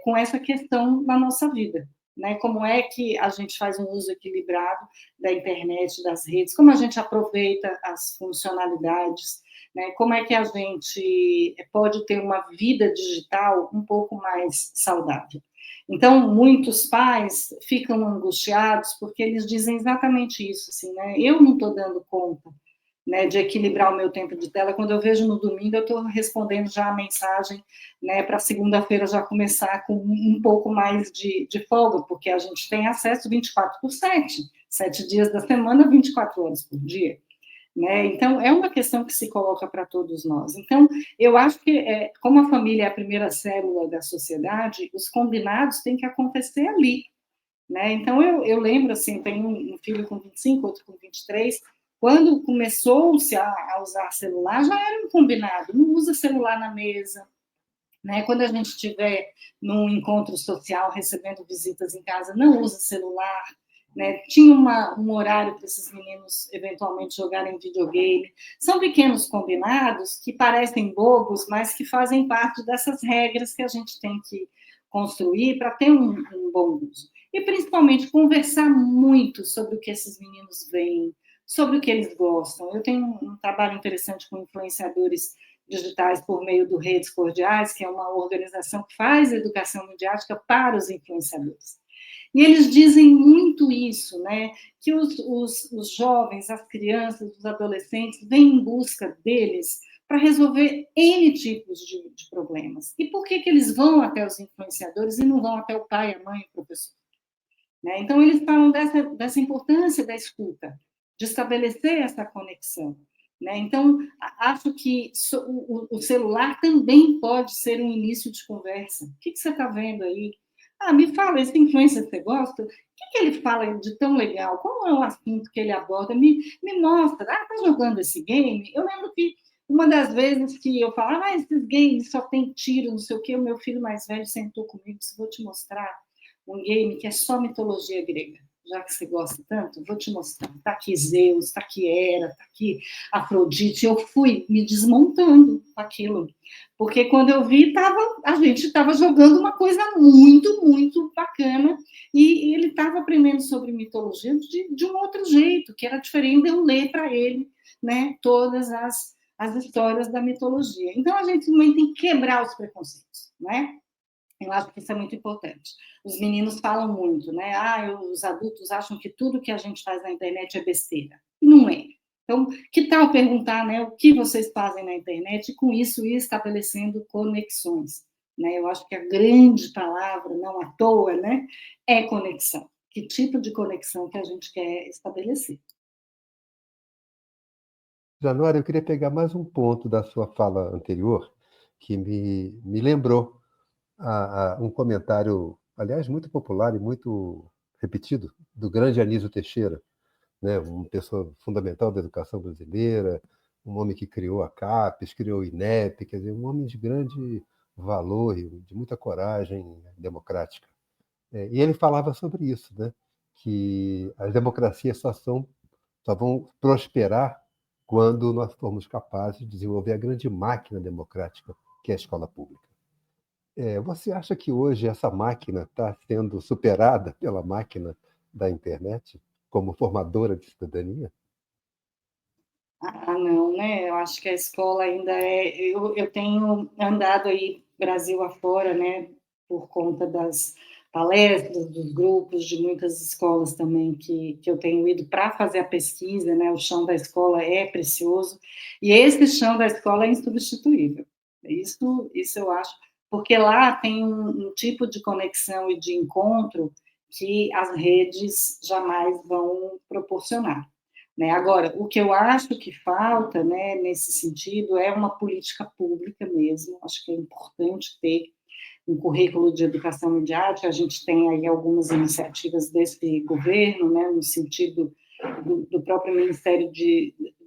com essa questão na nossa vida. Né? Como é que a gente faz um uso equilibrado da internet, das redes, como a gente aproveita as funcionalidades, né? Como é que a gente pode ter uma vida digital um pouco mais saudável. Então, muitos pais ficam angustiados porque eles dizem exatamente isso, assim, né? Eu não estou dando conta, né, de equilibrar o meu tempo de tela. Quando eu vejo no domingo, eu estou respondendo já a mensagem, né, para segunda-feira já começar com um pouco mais de folga, porque a gente tem acesso 24/7, 7 dias da semana, 24 horas por dia. né? Então, é uma questão que se coloca para todos nós. Então, eu acho que, como a família é a primeira célula da sociedade, os combinados têm que acontecer ali, né? Então, eu lembro, assim, tenho um filho com 25, outro com 23, quando começou-se a usar celular, já era um combinado, não usa celular na mesa, né? Quando a gente estiver num encontro social, recebendo visitas em casa, não usa celular, né? Tinha um horário para esses meninos eventualmente jogarem videogame. São pequenos combinados que parecem bobos, mas que fazem parte dessas regras que a gente tem que construir para ter um bom uso. E, principalmente, conversar muito sobre o que esses meninos veem, sobre o que eles gostam. Eu tenho um trabalho interessante com influenciadores digitais por meio do Redes Cordiais, que é uma organização que faz educação midiática para os influenciadores. E eles dizem muito isso, né? Que os jovens, as crianças, os adolescentes vêm em busca deles para resolver N tipos de problemas. E por que eles vão até os influenciadores e não vão até o pai, a mãe, o professor? Né? Então, eles falam dessa importância da escuta, de estabelecer essa conexão. Né? Então, acho que o celular também pode ser um início de conversa. O que você está vendo aí? Ah, me fala, esse influencer que você gosta, o que ele fala de tão legal? Qual é o assunto que ele aborda? Me mostra. Ah, está jogando esse game? Eu lembro que uma das vezes que eu falava, esses games só tem tiro, não sei o quê, o meu filho mais velho sentou comigo e disse, vou te mostrar um game que é só mitologia grega. Já que você gosta tanto, vou te mostrar. Está aqui Zeus, está aqui Hera, está aqui Afrodite. Eu fui me desmontando aquilo. Porque quando eu vi, a gente estava jogando uma coisa muito, muito bacana. E ele estava aprendendo sobre mitologia de um outro jeito, que era diferente de eu ler para ele, né, todas as histórias da mitologia. Então, a gente também tem que quebrar os preconceitos, né? Eu acho que isso é muito importante. Os meninos falam muito, né? Os adultos acham que tudo que a gente faz na internet é besteira. E não é. Então, que tal perguntar, né, o que vocês fazem na internet e, com isso, ir estabelecendo conexões. Né? Eu acho que a grande palavra, não à toa, né, é conexão. Que tipo de conexão que a gente quer estabelecer? Januária, eu queria pegar mais um ponto da sua fala anterior, que me lembrou um comentário, aliás, muito popular e muito repetido, do grande Anísio Teixeira, né? Uma pessoa fundamental da educação brasileira, um homem que criou a CAPES, criou o INEP, quer dizer, um homem de grande valor e de muita coragem democrática. E ele falava sobre isso, né? Que as democracias só vão prosperar quando nós formos capazes de desenvolver a grande máquina democrática, que é a escola pública. Você acha que hoje essa máquina está sendo superada pela máquina da internet como formadora de cidadania? Não, né? Eu acho que a escola ainda é. Eu tenho andado aí Brasil afora, né? Por conta das palestras, dos grupos, de muitas escolas também que eu tenho ido para fazer a pesquisa, né? O chão da escola é precioso e esse chão da escola é insubstituível. Isso eu acho, porque lá tem um tipo de conexão e de encontro que as redes jamais vão proporcionar. Né? Agora, o que eu acho que falta, né, nesse sentido, é uma política pública mesmo. Acho que é importante ter um currículo de educação midiática. A gente tem aí algumas iniciativas desse governo, né, no sentido do próprio Ministério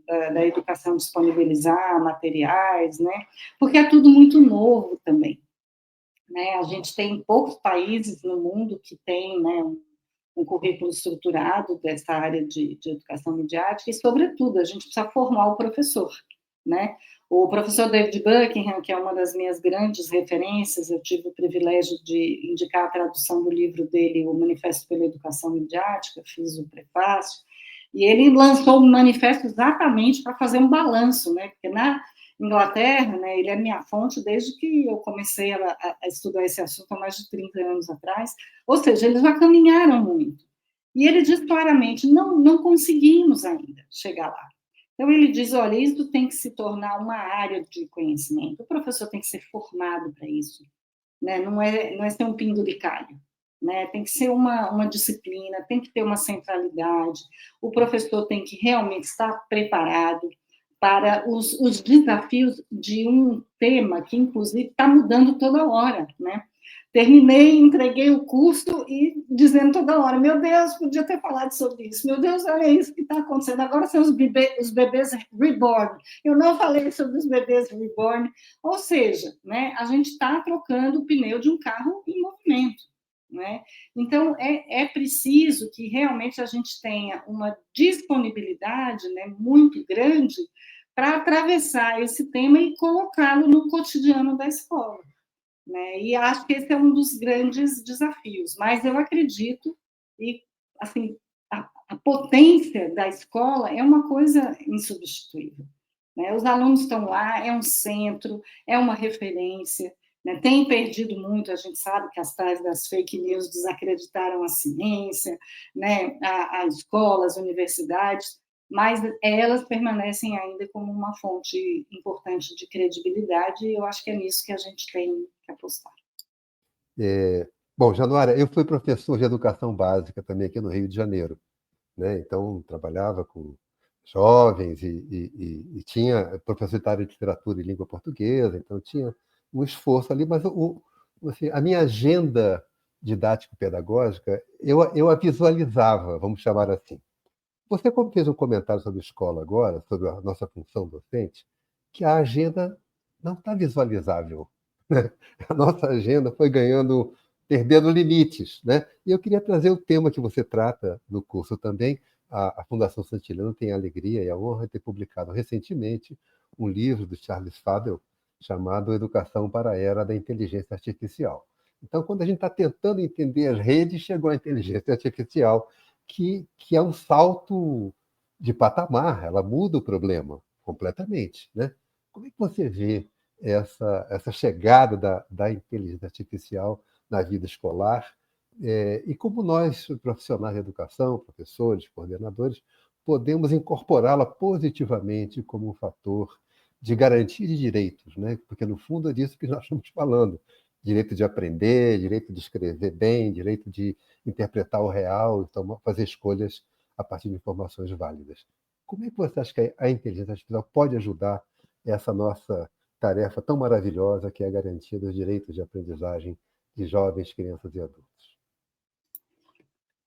da Educação disponibilizar materiais, né, porque é tudo muito novo também. Né? A gente tem poucos países no mundo que tem, né, um currículo estruturado dessa área de educação midiática e, sobretudo, a gente precisa formar o professor, né? O professor David Buckingham, que é uma das minhas grandes referências, eu tive o privilégio de indicar a tradução do livro dele, o Manifesto pela Educação Midiática, fiz o prefácio, e ele lançou um manifesto exatamente para fazer um balanço, né? Porque na Inglaterra, né, ele é minha fonte desde que eu comecei a estudar esse assunto há mais de 30 anos atrás, ou seja, eles já caminharam muito. E ele diz claramente, não conseguimos ainda chegar lá. Então, ele diz, olha, isso tem que se tornar uma área de conhecimento, o professor tem que ser formado para isso, né? Não é ser um penduricalho, né? Tem que ser uma disciplina, tem que ter uma centralidade, o professor tem que realmente estar preparado para os desafios de um tema que, inclusive, está mudando toda hora, né? Terminei, entreguei o curso e dizendo toda hora, meu Deus, podia ter falado sobre isso, meu Deus, olha isso que está acontecendo, agora são os bebês reborn, eu não falei sobre os bebês reborn, ou seja, né, a gente está trocando o pneu de um carro em movimento, né? Então, é preciso que realmente a gente tenha uma disponibilidade, né, muito grande para atravessar esse tema e colocá-lo no cotidiano da escola, né? E acho que esse é um dos grandes desafios. Mas eu acredito, e assim, a potência da escola é uma coisa insubstituível, né? Os alunos estão lá, é um centro, é uma referência, né? Tem perdido muito, a gente sabe que as tais das fake news desacreditaram a ciência, né? A escola, as universidades, mas elas permanecem ainda como uma fonte importante de credibilidade, e eu acho que é nisso que a gente tem que apostar. Bom, Januária, eu fui professor de educação básica também aqui no Rio de Janeiro, né? Então, trabalhava com jovens e tinha professor de área de literatura e língua portuguesa, então tinha um esforço ali, mas assim, a minha agenda didático-pedagógica, eu a visualizava, vamos chamar assim. Você fez um comentário sobre escola agora, sobre a nossa função docente, que a agenda não está visualizável, né? A nossa agenda foi perdendo limites, né? E eu queria trazer o tema que você trata no curso também. A Fundação Santilano tem a alegria e a honra de ter publicado recentemente um livro do Charles Fabel chamado Educação para a Era da Inteligência Artificial. Então, quando a gente está tentando entender as redes, chegou a inteligência artificial, que é um salto de patamar, ela muda o problema completamente, né? Como é que você vê essa chegada da inteligência artificial na vida escolar, e como nós, profissionais de educação, professores, coordenadores, podemos incorporá-la positivamente como um fator de garantia de direitos, né? Porque, no fundo, é disso que nós estamos falando. Direito de aprender, direito de escrever bem, direito de interpretar o real, então, fazer escolhas a partir de informações válidas. Como é que você acha que a inteligência artificial pode ajudar essa nossa tarefa tão maravilhosa que é a garantia dos direitos de aprendizagem de jovens, crianças e adultos?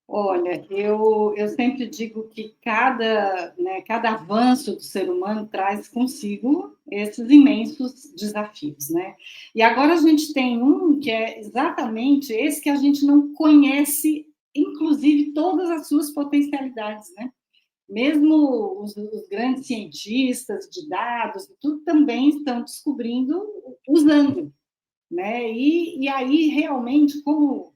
Olha, eu sempre digo que cada avanço do ser humano traz consigo esses imensos desafios, né? E agora a gente tem um que é exatamente esse que a gente não conhece, inclusive todas as suas potencialidades, né? Mesmo os grandes cientistas de dados, tudo também estão descobrindo, usando, né? E aí, realmente, como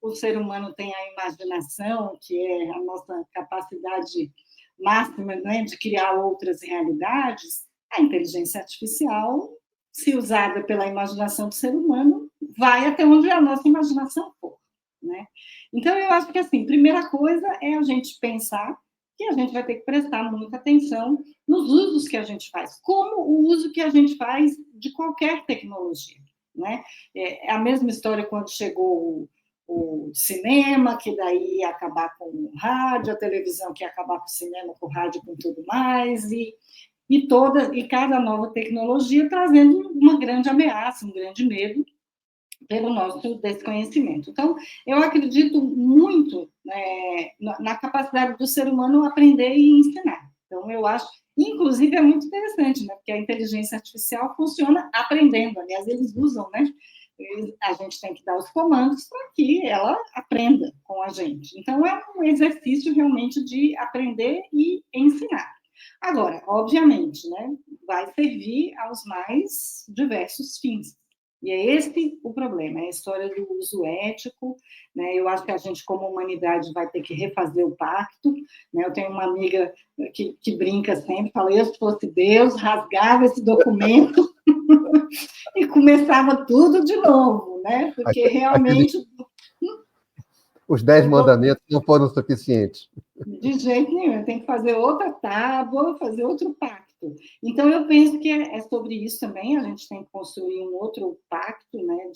o ser humano tem a imaginação, que é a nossa capacidade máxima, né, de criar outras realidades, a inteligência artificial, se usada pela imaginação do ser humano, vai até onde a nossa imaginação for, né? Então, eu acho que, assim, primeira coisa é a gente pensar que a gente vai ter que prestar muita atenção nos usos que a gente faz, como o uso que a gente faz de qualquer tecnologia, né? É a mesma história quando chegou o cinema, que daí ia acabar com o rádio, a televisão que ia acabar com o cinema, com o rádio, com tudo mais, e cada nova tecnologia trazendo uma grande ameaça, um grande medo pelo nosso desconhecimento. Então, eu acredito muito, né, na capacidade do ser humano aprender e ensinar. Então, eu acho, inclusive, é muito interessante, né, porque a inteligência artificial funciona aprendendo. Aliás, eles usam, né? A gente tem que dar os comandos para que ela aprenda com a gente. Então, é um exercício realmente de aprender e ensinar. Agora, obviamente, né, vai servir aos mais diversos fins. E é esse o problema, é a história do uso ético, né? Eu acho que a gente, como humanidade, vai ter que refazer o pacto, né? Eu tenho uma amiga que brinca sempre, fala, eu, se fosse Deus, rasgava esse documento e começava tudo de novo, né? Porque realmente... Os 10 mandamentos não foram suficientes. De jeito nenhum, tem que fazer outra tábua, fazer outro pacto. pacto. Então, eu penso que é sobre isso também, a gente tem que construir um outro pacto, né,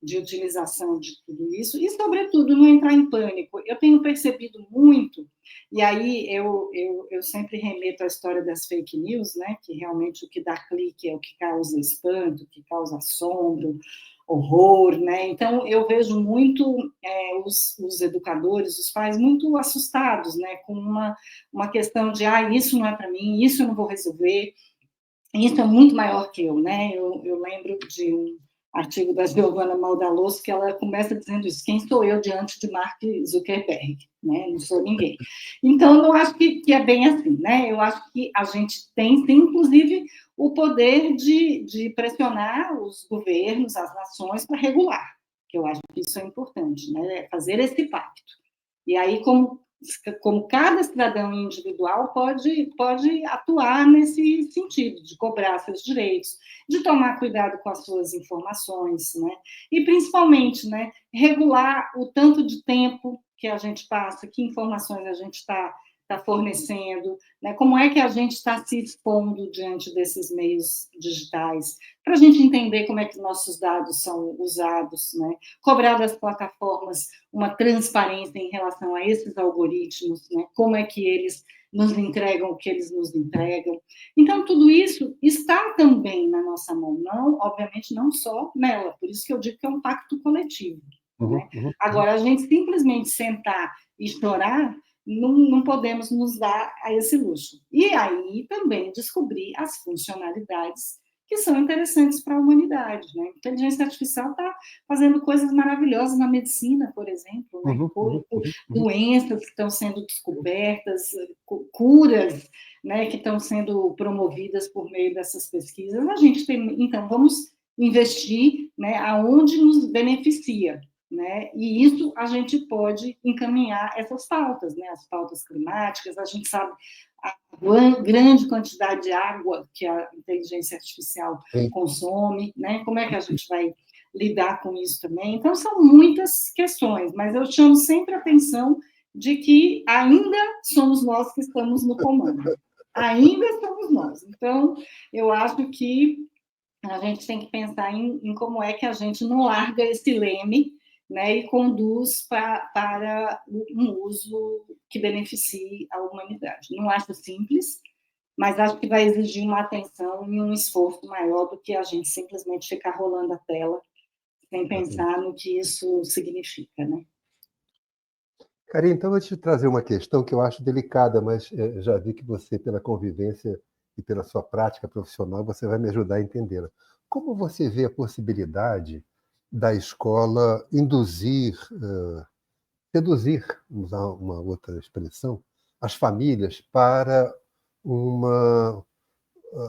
de utilização de tudo isso, e, sobretudo, não entrar em pânico. Eu tenho percebido muito, e aí eu sempre remeto à história das fake news, né, que realmente o que dá clique é o que causa espanto, o que causa assombro, horror, né? Então, eu vejo muito os educadores, os pais, muito assustados, né, com uma questão de, isso não é para mim, isso eu não vou resolver, isso é muito maior que eu, né? Eu lembro de um artigo da Giovanna Maldalosso que ela começa dizendo isso: quem sou eu diante de Mark Zuckerberg, né? Não sou ninguém. Então, eu não acho que é bem assim, né? Eu acho que a gente tem, inclusive, o poder de pressionar os governos, as nações, para regular, que eu acho que isso é importante, né? Fazer esse pacto. E aí, como cada cidadão individual pode atuar nesse sentido, de cobrar seus direitos, de tomar cuidado com as suas informações, né? E, principalmente, né, regular o tanto de tempo que a gente passa, que informações a gente está fornecendo, né? Como é que a gente está se expondo diante desses meios digitais, para a gente entender como é que nossos dados são usados, né? Cobrar das plataformas uma transparência em relação a esses algoritmos, né? Como é que eles nos entregam o que eles nos entregam. Então, tudo isso está também na nossa mão, não, obviamente, não só nela, por isso que eu digo que é um pacto coletivo. Né? Agora, a gente simplesmente sentar e chorar, não podemos nos dar a esse luxo. E aí também descobrir as funcionalidades que são interessantes para a humanidade. Né? A inteligência artificial está fazendo coisas maravilhosas na medicina, por exemplo, né? Doenças que estão sendo descobertas, curas, né, que estão sendo promovidas por meio dessas pesquisas. A gente tem, então, vamos investir, né, aonde nos beneficia. Né? E isso a gente pode encaminhar essas pautas, né? As pautas climáticas, a gente sabe a grande quantidade de água que a inteligência artificial consome, né? Como é que a gente vai lidar com isso também? Então, são muitas questões, mas eu chamo sempre a atenção de que ainda somos nós que estamos no comando. Ainda somos nós. Então, eu acho que a gente tem que pensar em como é que a gente não larga esse leme, né, e conduz para um uso que beneficie a humanidade. Não acho simples, mas acho que vai exigir uma atenção e um esforço maior do que a gente simplesmente ficar rolando a tela sem pensar no que isso significa, né? Karine, então eu vou te trazer uma questão que eu acho delicada, mas já vi que você, pela convivência e pela sua prática profissional, você vai me ajudar a entendê-la. Como você vê a possibilidade da escola induzir, seduzir, vamos usar uma outra expressão, as famílias para uma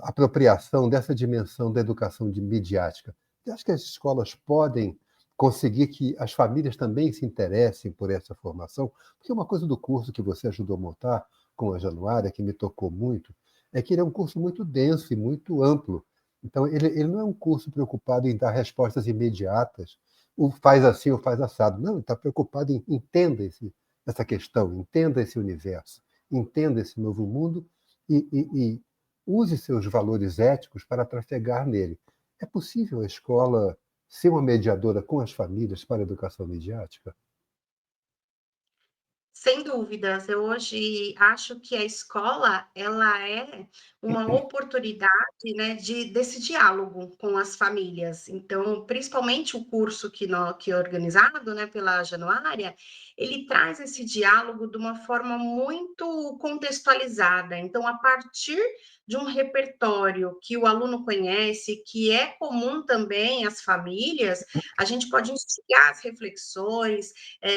apropriação dessa dimensão da educação midiática? Você acha que as escolas podem conseguir que as famílias também se interessem por essa formação? Porque uma coisa do curso que você ajudou a montar com a Januária, que me tocou muito, é que ele é um curso muito denso e muito amplo. Então, ele não é um curso preocupado em dar respostas imediatas, o faz assim ou faz assado. Não, ele está preocupado em entenda essa questão, entenda esse universo, entenda esse novo mundo e use seus valores éticos para trafegar nele. É possível a escola ser uma mediadora com as famílias para a educação midiática? Sem dúvidas, eu hoje acho que a escola ela é uma oportunidade, né, desse diálogo com as famílias. Então, principalmente o curso que é organizado, né, pela Januária, ele traz esse diálogo de uma forma muito contextualizada. Então, a partir de um repertório que o aluno conhece, que é comum também às famílias, a gente pode instigar as reflexões,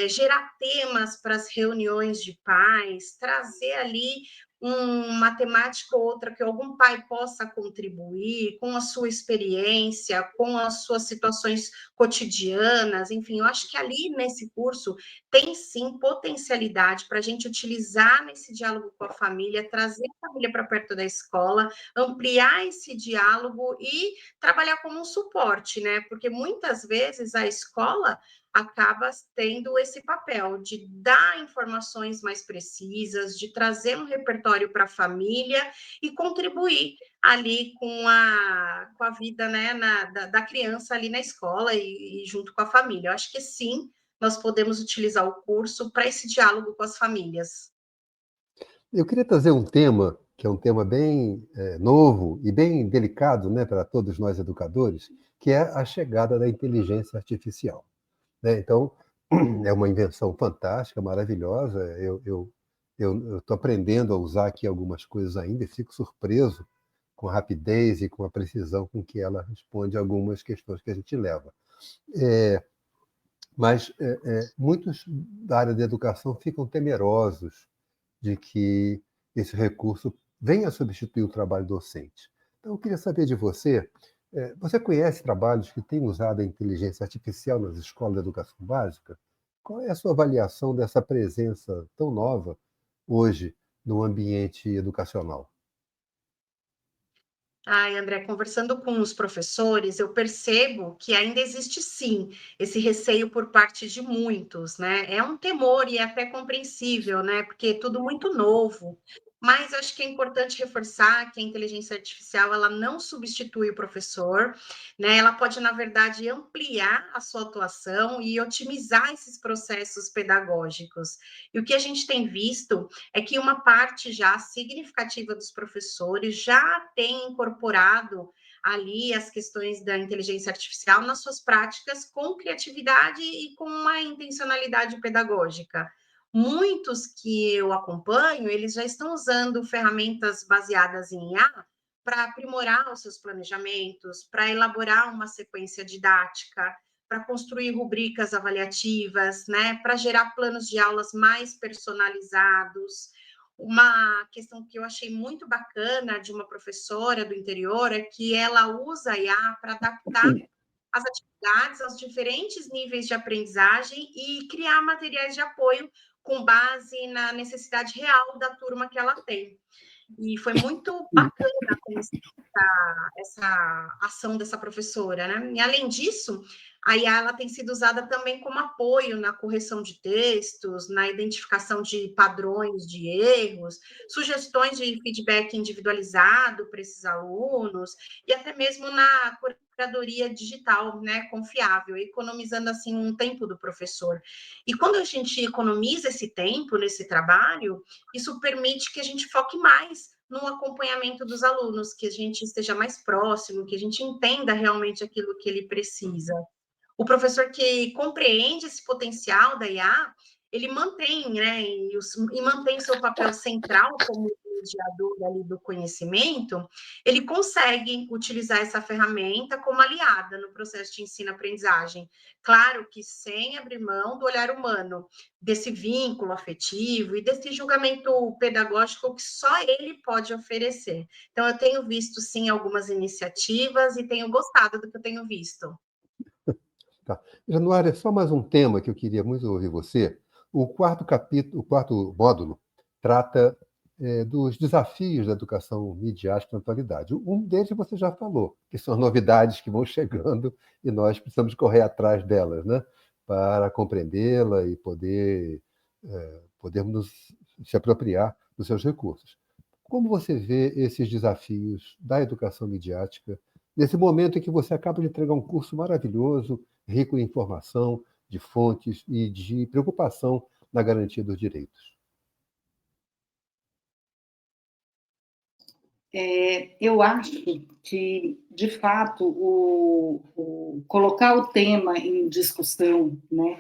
gerar temas para as reuniões de pais, trazer ali uma temática ou outra que algum pai possa contribuir com a sua experiência, com as suas situações cotidianas, enfim, eu acho que ali nesse curso tem sim potencialidade para a gente utilizar nesse diálogo com a família, trazer a família para perto da escola, ampliar esse diálogo e trabalhar como um suporte, né? Porque muitas vezes a escola acaba tendo esse papel de dar informações mais precisas, de trazer um repertório para a família e contribuir ali com a vida, né, da criança ali na escola e junto com a família. Eu acho que sim, nós podemos utilizar o curso para esse diálogo com as famílias. Eu queria trazer um tema, que é um tema bem novo e bem delicado, né, para todos nós educadores, que é a chegada da inteligência artificial, né? Então, é uma invenção fantástica, maravilhosa. Eu estou aprendendo a usar aqui algumas coisas ainda e fico surpreso com a rapidez e com a precisão com que ela responde algumas questões que a gente leva. Mas muitos da área da educação ficam temerosos de que esse recurso venha a substituir o trabalho docente. Então, eu queria saber de você, você conhece trabalhos que têm usado a inteligência artificial nas escolas de educação básica? Qual é a sua avaliação dessa presença tão nova hoje no ambiente educacional? Ai, André, conversando com os professores, eu percebo que ainda existe sim esse receio por parte de muitos, né? É um temor e é até compreensível, né? Porque é tudo muito novo. Mas acho que é importante reforçar que a inteligência artificial ela não substitui o professor, né? Ela pode, na verdade, ampliar a sua atuação e otimizar esses processos pedagógicos. E o que a gente tem visto é que uma parte já significativa dos professores já tem incorporado ali as questões da inteligência artificial nas suas práticas com criatividade e com uma intencionalidade pedagógica. Muitos que eu acompanho, eles já estão usando ferramentas baseadas em IA para aprimorar os seus planejamentos, para elaborar uma sequência didática, para construir rubricas avaliativas, né, para gerar planos de aulas mais personalizados. Uma questão que eu achei muito bacana de uma professora do interior é que ela usa a IA para adaptar as atividades aos diferentes níveis de aprendizagem e criar materiais de apoio com base na necessidade real da turma que ela tem. E foi muito bacana conhecer essa ação dessa professora, né? E além disso, a IA ela tem sido usada também como apoio na correção de textos, na identificação de padrões de erros, sugestões de feedback individualizado para esses alunos e até mesmo na curadoria digital, né, confiável, economizando assim um tempo do professor. E quando a gente economiza esse tempo nesse trabalho, isso permite que a gente foque mais no acompanhamento dos alunos, que a gente esteja mais próximo, que a gente entenda realmente aquilo que ele precisa. O professor que compreende esse potencial da IA, ele mantém, né, e mantém seu papel central como mediador ali do conhecimento, ele consegue utilizar essa ferramenta como aliada no processo de ensino-aprendizagem. Claro que sem abrir mão do olhar humano, desse vínculo afetivo e desse julgamento pedagógico que só ele pode oferecer. Então, eu tenho visto, sim, algumas iniciativas e tenho gostado do que eu tenho visto. Tá. Januária, só mais um tema que eu queria muito ouvir você. O quarto capítulo, o quarto módulo, trata dos desafios da educação midiática na atualidade. Um deles você já falou, que são as novidades que vão chegando e nós precisamos correr atrás delas, né? Para compreendê-la e podermos se apropriar dos seus recursos. Como você vê esses desafios da educação midiática nesse momento em que você acaba de entregar um curso maravilhoso, rico em informação, de fontes e de preocupação na garantia dos direitos? Eu acho que, de fato, colocar o tema em discussão, né,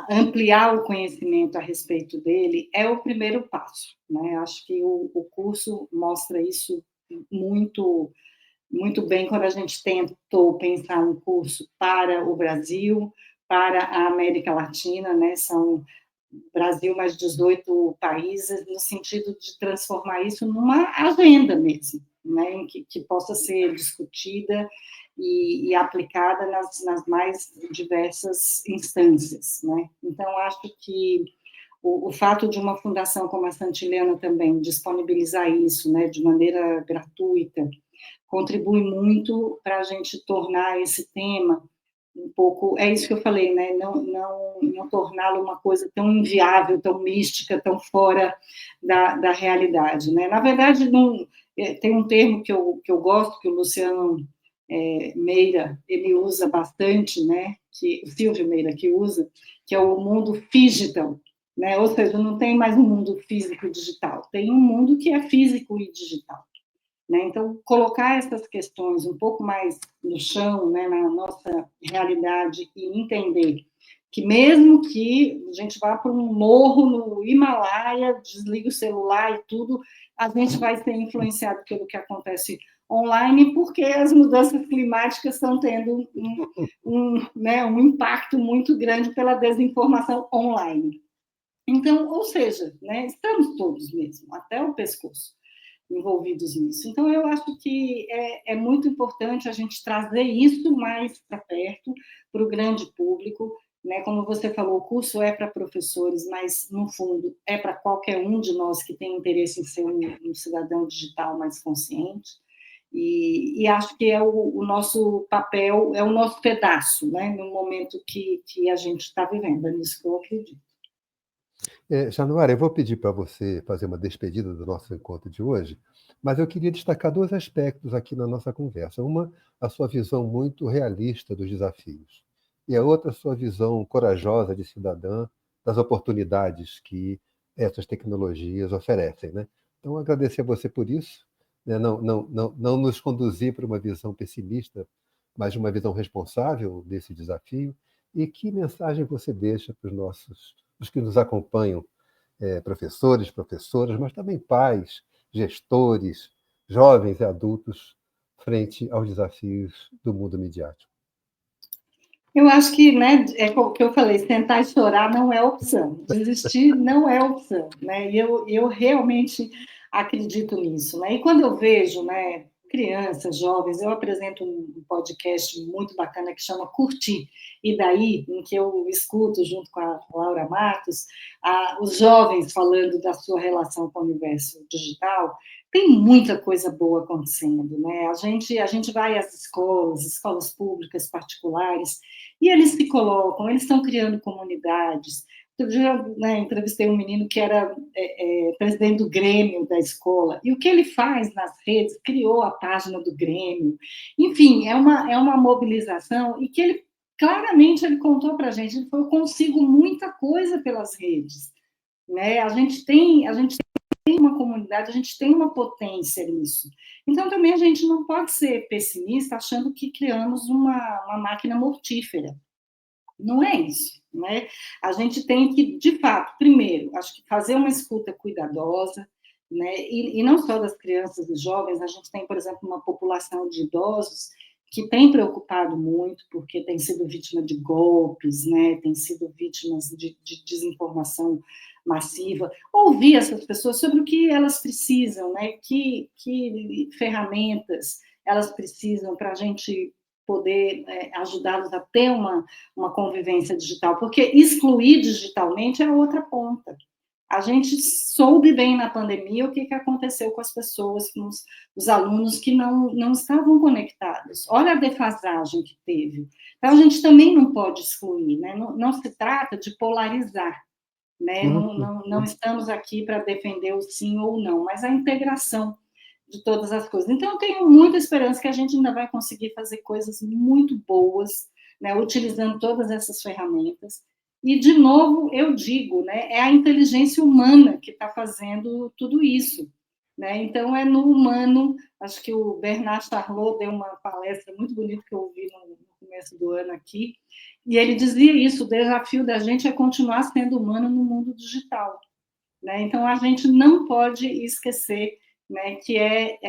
ampliar o conhecimento a respeito dele, é o primeiro passo, né? Acho que o curso mostra isso muito, muito bem quando a gente tentou pensar um curso para o Brasil, para a América Latina, né? São Brasil mais 18 países, no sentido de transformar isso numa agenda mesmo, né, que possa ser discutida e aplicada nas mais diversas instâncias, né. Então, acho que o fato de uma fundação como a Santillana também disponibilizar isso, né, de maneira gratuita, contribui muito para a gente tornar esse tema um pouco, é isso que eu falei, né? Não torná-lo uma coisa tão inviável, tão mística, tão fora da realidade, né? Na verdade, tem um termo que eu gosto, que o Luciano Meira, ele usa bastante, né? Que o Silvio Meira que usa, que é o mundo digital, né? Ou seja, não tem mais um mundo físico e digital, tem um mundo que é físico e digital. Né? Então, colocar essas questões um pouco mais no chão, né, na nossa realidade, e entender que mesmo que a gente vá para um morro no Himalaia, desliga o celular e tudo, a gente vai ser influenciado pelo que acontece online, porque as mudanças climáticas estão tendo um impacto muito grande pela desinformação online. Então, ou seja, né, estamos todos mesmo, até o pescoço, envolvidos nisso. Então, eu acho que é muito importante a gente trazer isso mais para perto, para o grande público, né? Como você falou, o curso é para professores, mas, no fundo, é para qualquer um de nós que tem interesse em ser um cidadão digital mais consciente, e acho que é o nosso papel, é o nosso pedaço, né? No momento que a gente está vivendo, é nisso que eu acredito. Januária, eu vou pedir para você fazer uma despedida do nosso encontro de hoje, mas eu queria destacar dois aspectos aqui na nossa conversa. Uma, a sua visão muito realista dos desafios, e a outra, a sua visão corajosa de cidadã das oportunidades que essas tecnologias oferecem, né? Então, agradecer a você por isso, né? Não nos conduzir para uma visão pessimista, mas uma visão responsável desse desafio. E que mensagem você deixa para os que nos acompanham, professores, professoras, mas também pais, gestores, jovens e adultos, frente aos desafios do mundo midiático? Eu acho que, né, é o que eu falei, sentar e chorar não é opção, desistir não é opção, né? E eu realmente acredito nisso, né? E quando eu vejo, né, crianças, jovens, eu apresento um podcast muito bacana que chama Curtir, e daí, em que eu escuto junto com a Laura Matos, os jovens falando da sua relação com o universo digital. Tem muita coisa boa acontecendo, né? A gente vai às escolas públicas, particulares, e eles se colocam, eles estão criando comunidades. Outro dia, né, entrevistei um menino que era presidente do Grêmio da escola, e o que ele faz nas redes, criou a página do Grêmio. Enfim, é uma mobilização, e que ele, claramente, ele contou para a gente, ele falou, eu consigo muita coisa pelas redes. Né? A gente tem uma comunidade, a gente tem uma potência nisso. Então, também a gente não pode ser pessimista achando que criamos uma máquina mortífera. Não é isso, né? A gente tem que, de fato, primeiro, acho que fazer uma escuta cuidadosa, né? E não só das crianças e jovens, a gente tem, por exemplo, uma população de idosos que tem preocupado muito, porque tem sido vítima de golpes, né? Tem sido vítimas de desinformação massiva. Ouvir essas pessoas sobre o que elas precisam, né? Que ferramentas elas precisam para a gente poder ajudá-los a ter uma convivência digital, porque excluir digitalmente é a outra ponta. A gente soube bem na pandemia o que aconteceu com as pessoas, com os alunos que não estavam conectados. Olha a defasagem que teve. Então, a gente também não pode excluir, né? Não se trata de polarizar, né? Não estamos aqui para defender o sim ou não, mas a integração de todas as coisas. Então, eu tenho muita esperança que a gente ainda vai conseguir fazer coisas muito boas, né, utilizando todas essas ferramentas. E, de novo, eu digo, né, é a inteligência humana que está fazendo tudo isso. Né? Então, é no humano. Acho que o Bernard Charlot deu uma palestra muito bonita que eu ouvi no começo do ano aqui, e ele dizia isso, o desafio da gente é continuar sendo humano no mundo digital. Né? Então, a gente não pode esquecer, né, que é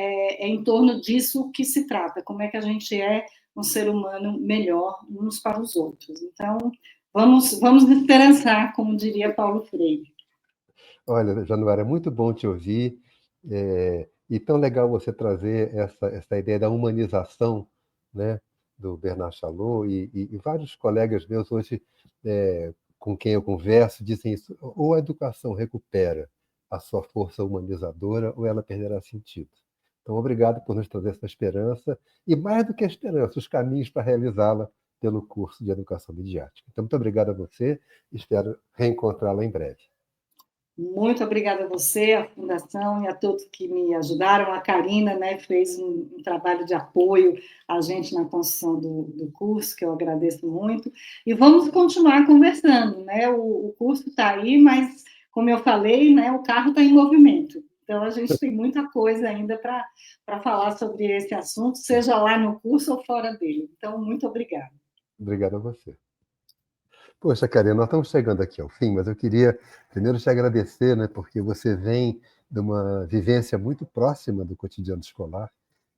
em torno disso que se trata, como é que a gente é um ser humano melhor uns para os outros. Então, vamos esperançar, como diria Paulo Freire. Olha, Januária, é muito bom te ouvir, e tão legal você trazer essa ideia da humanização, né, do Bernard Charlot, e vários colegas meus hoje, com quem eu converso, dizem isso: ou a educação recupera a sua força humanizadora, ou ela perderá sentido. Então, obrigado por nos trazer essa esperança, e mais do que a esperança, os caminhos para realizá-la pelo curso de Educação Midiática. Então, muito obrigado a você, espero reencontrá-la em breve. Muito obrigada a você, a Fundação e a todos que me ajudaram. A Karina, né, fez um trabalho de apoio a gente na construção do curso, que eu agradeço muito. E vamos continuar conversando, né? O curso está aí, mas, como eu falei, né, o carro está em movimento. Então, a gente tem muita coisa ainda para falar sobre esse assunto, seja lá no curso ou fora dele. Então, muito obrigada. Obrigado a você. Poxa, Karina, nós estamos chegando aqui ao fim, mas eu queria primeiro te agradecer, né, porque você vem de uma vivência muito próxima do cotidiano escolar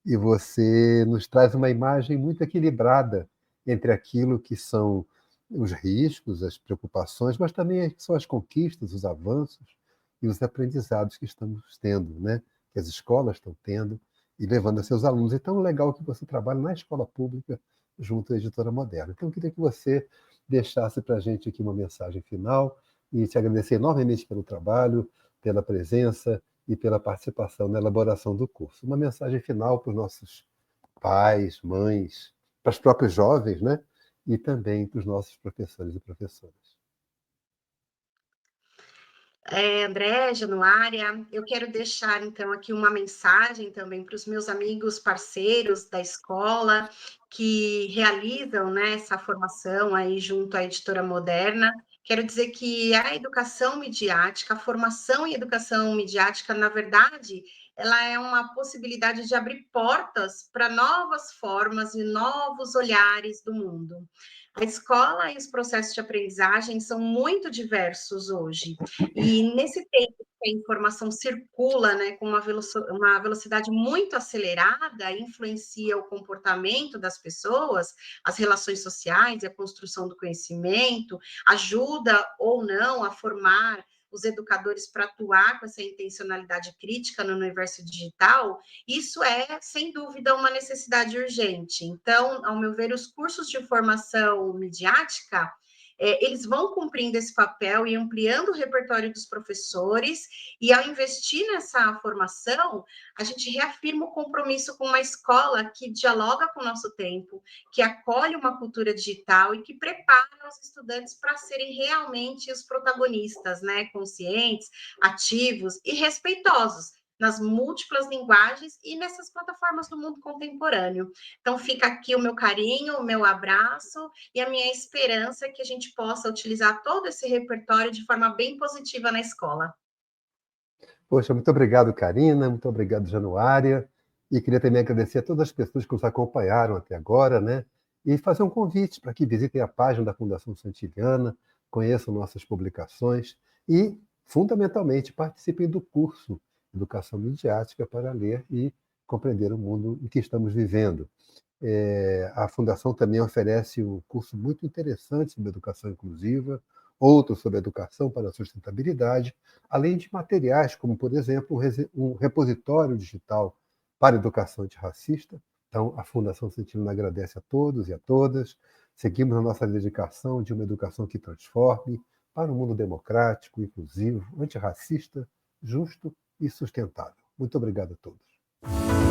e você nos traz uma imagem muito equilibrada entre aquilo que são os riscos, as preocupações, mas também são as conquistas, os avanços e os aprendizados que estamos tendo, né, que as escolas estão tendo e levando a seus alunos. É tão legal que você trabalha na escola pública junto à Editora Moderna. Então, eu queria que você deixasse para a gente aqui uma mensagem final e te agradecer enormemente pelo trabalho, pela presença e pela participação na elaboração do curso. Uma mensagem final para os nossos pais, mães, para os próprios jovens, né? E também para os nossos professores e professoras. André, Januária, eu quero deixar então aqui uma mensagem também para os meus amigos parceiros da escola que realizam, né, essa formação aí junto à Editora Moderna. Quero dizer que a educação midiática, a formação em educação midiática, na verdade, ela é uma possibilidade de abrir portas para novas formas e novos olhares do mundo. A escola e os processos de aprendizagem são muito diversos hoje. E nesse tempo que a informação circula, né, com uma velocidade muito acelerada, influencia o comportamento das pessoas, as relações sociais e a construção do conhecimento, ajuda ou não a formar os educadores para atuar com essa intencionalidade crítica no universo digital, isso é, sem dúvida, uma necessidade urgente. Então, ao meu ver, os cursos de formação midiática, eles vão cumprindo esse papel e ampliando o repertório dos professores, e ao investir nessa formação, a gente reafirma o compromisso com uma escola que dialoga com o nosso tempo, que acolhe uma cultura digital e que prepara os estudantes para serem realmente os protagonistas, né, conscientes, ativos e respeitosos nas múltiplas linguagens e nessas plataformas do mundo contemporâneo. Então, fica aqui o meu carinho, o meu abraço e a minha esperança é que a gente possa utilizar todo esse repertório de forma bem positiva na escola. Poxa, muito obrigado, Karina, muito obrigado, Januária, e queria também agradecer a todas as pessoas que nos acompanharam até agora, né? E fazer um convite para que visitem a página da Fundação Santiliana, conheçam nossas publicações e, fundamentalmente, participem do curso Educação Midiática para ler e compreender o mundo em que estamos vivendo. A Fundação também oferece um curso muito interessante sobre educação inclusiva, outro sobre educação para a sustentabilidade, além de materiais como, por exemplo, um repositório digital para educação antirracista. Então, a Fundação Santiliana agradece a todos e a todas. Seguimos a nossa dedicação de uma educação que transforme para um mundo democrático, inclusivo, antirracista, justo e sustentável. Muito obrigado a todos.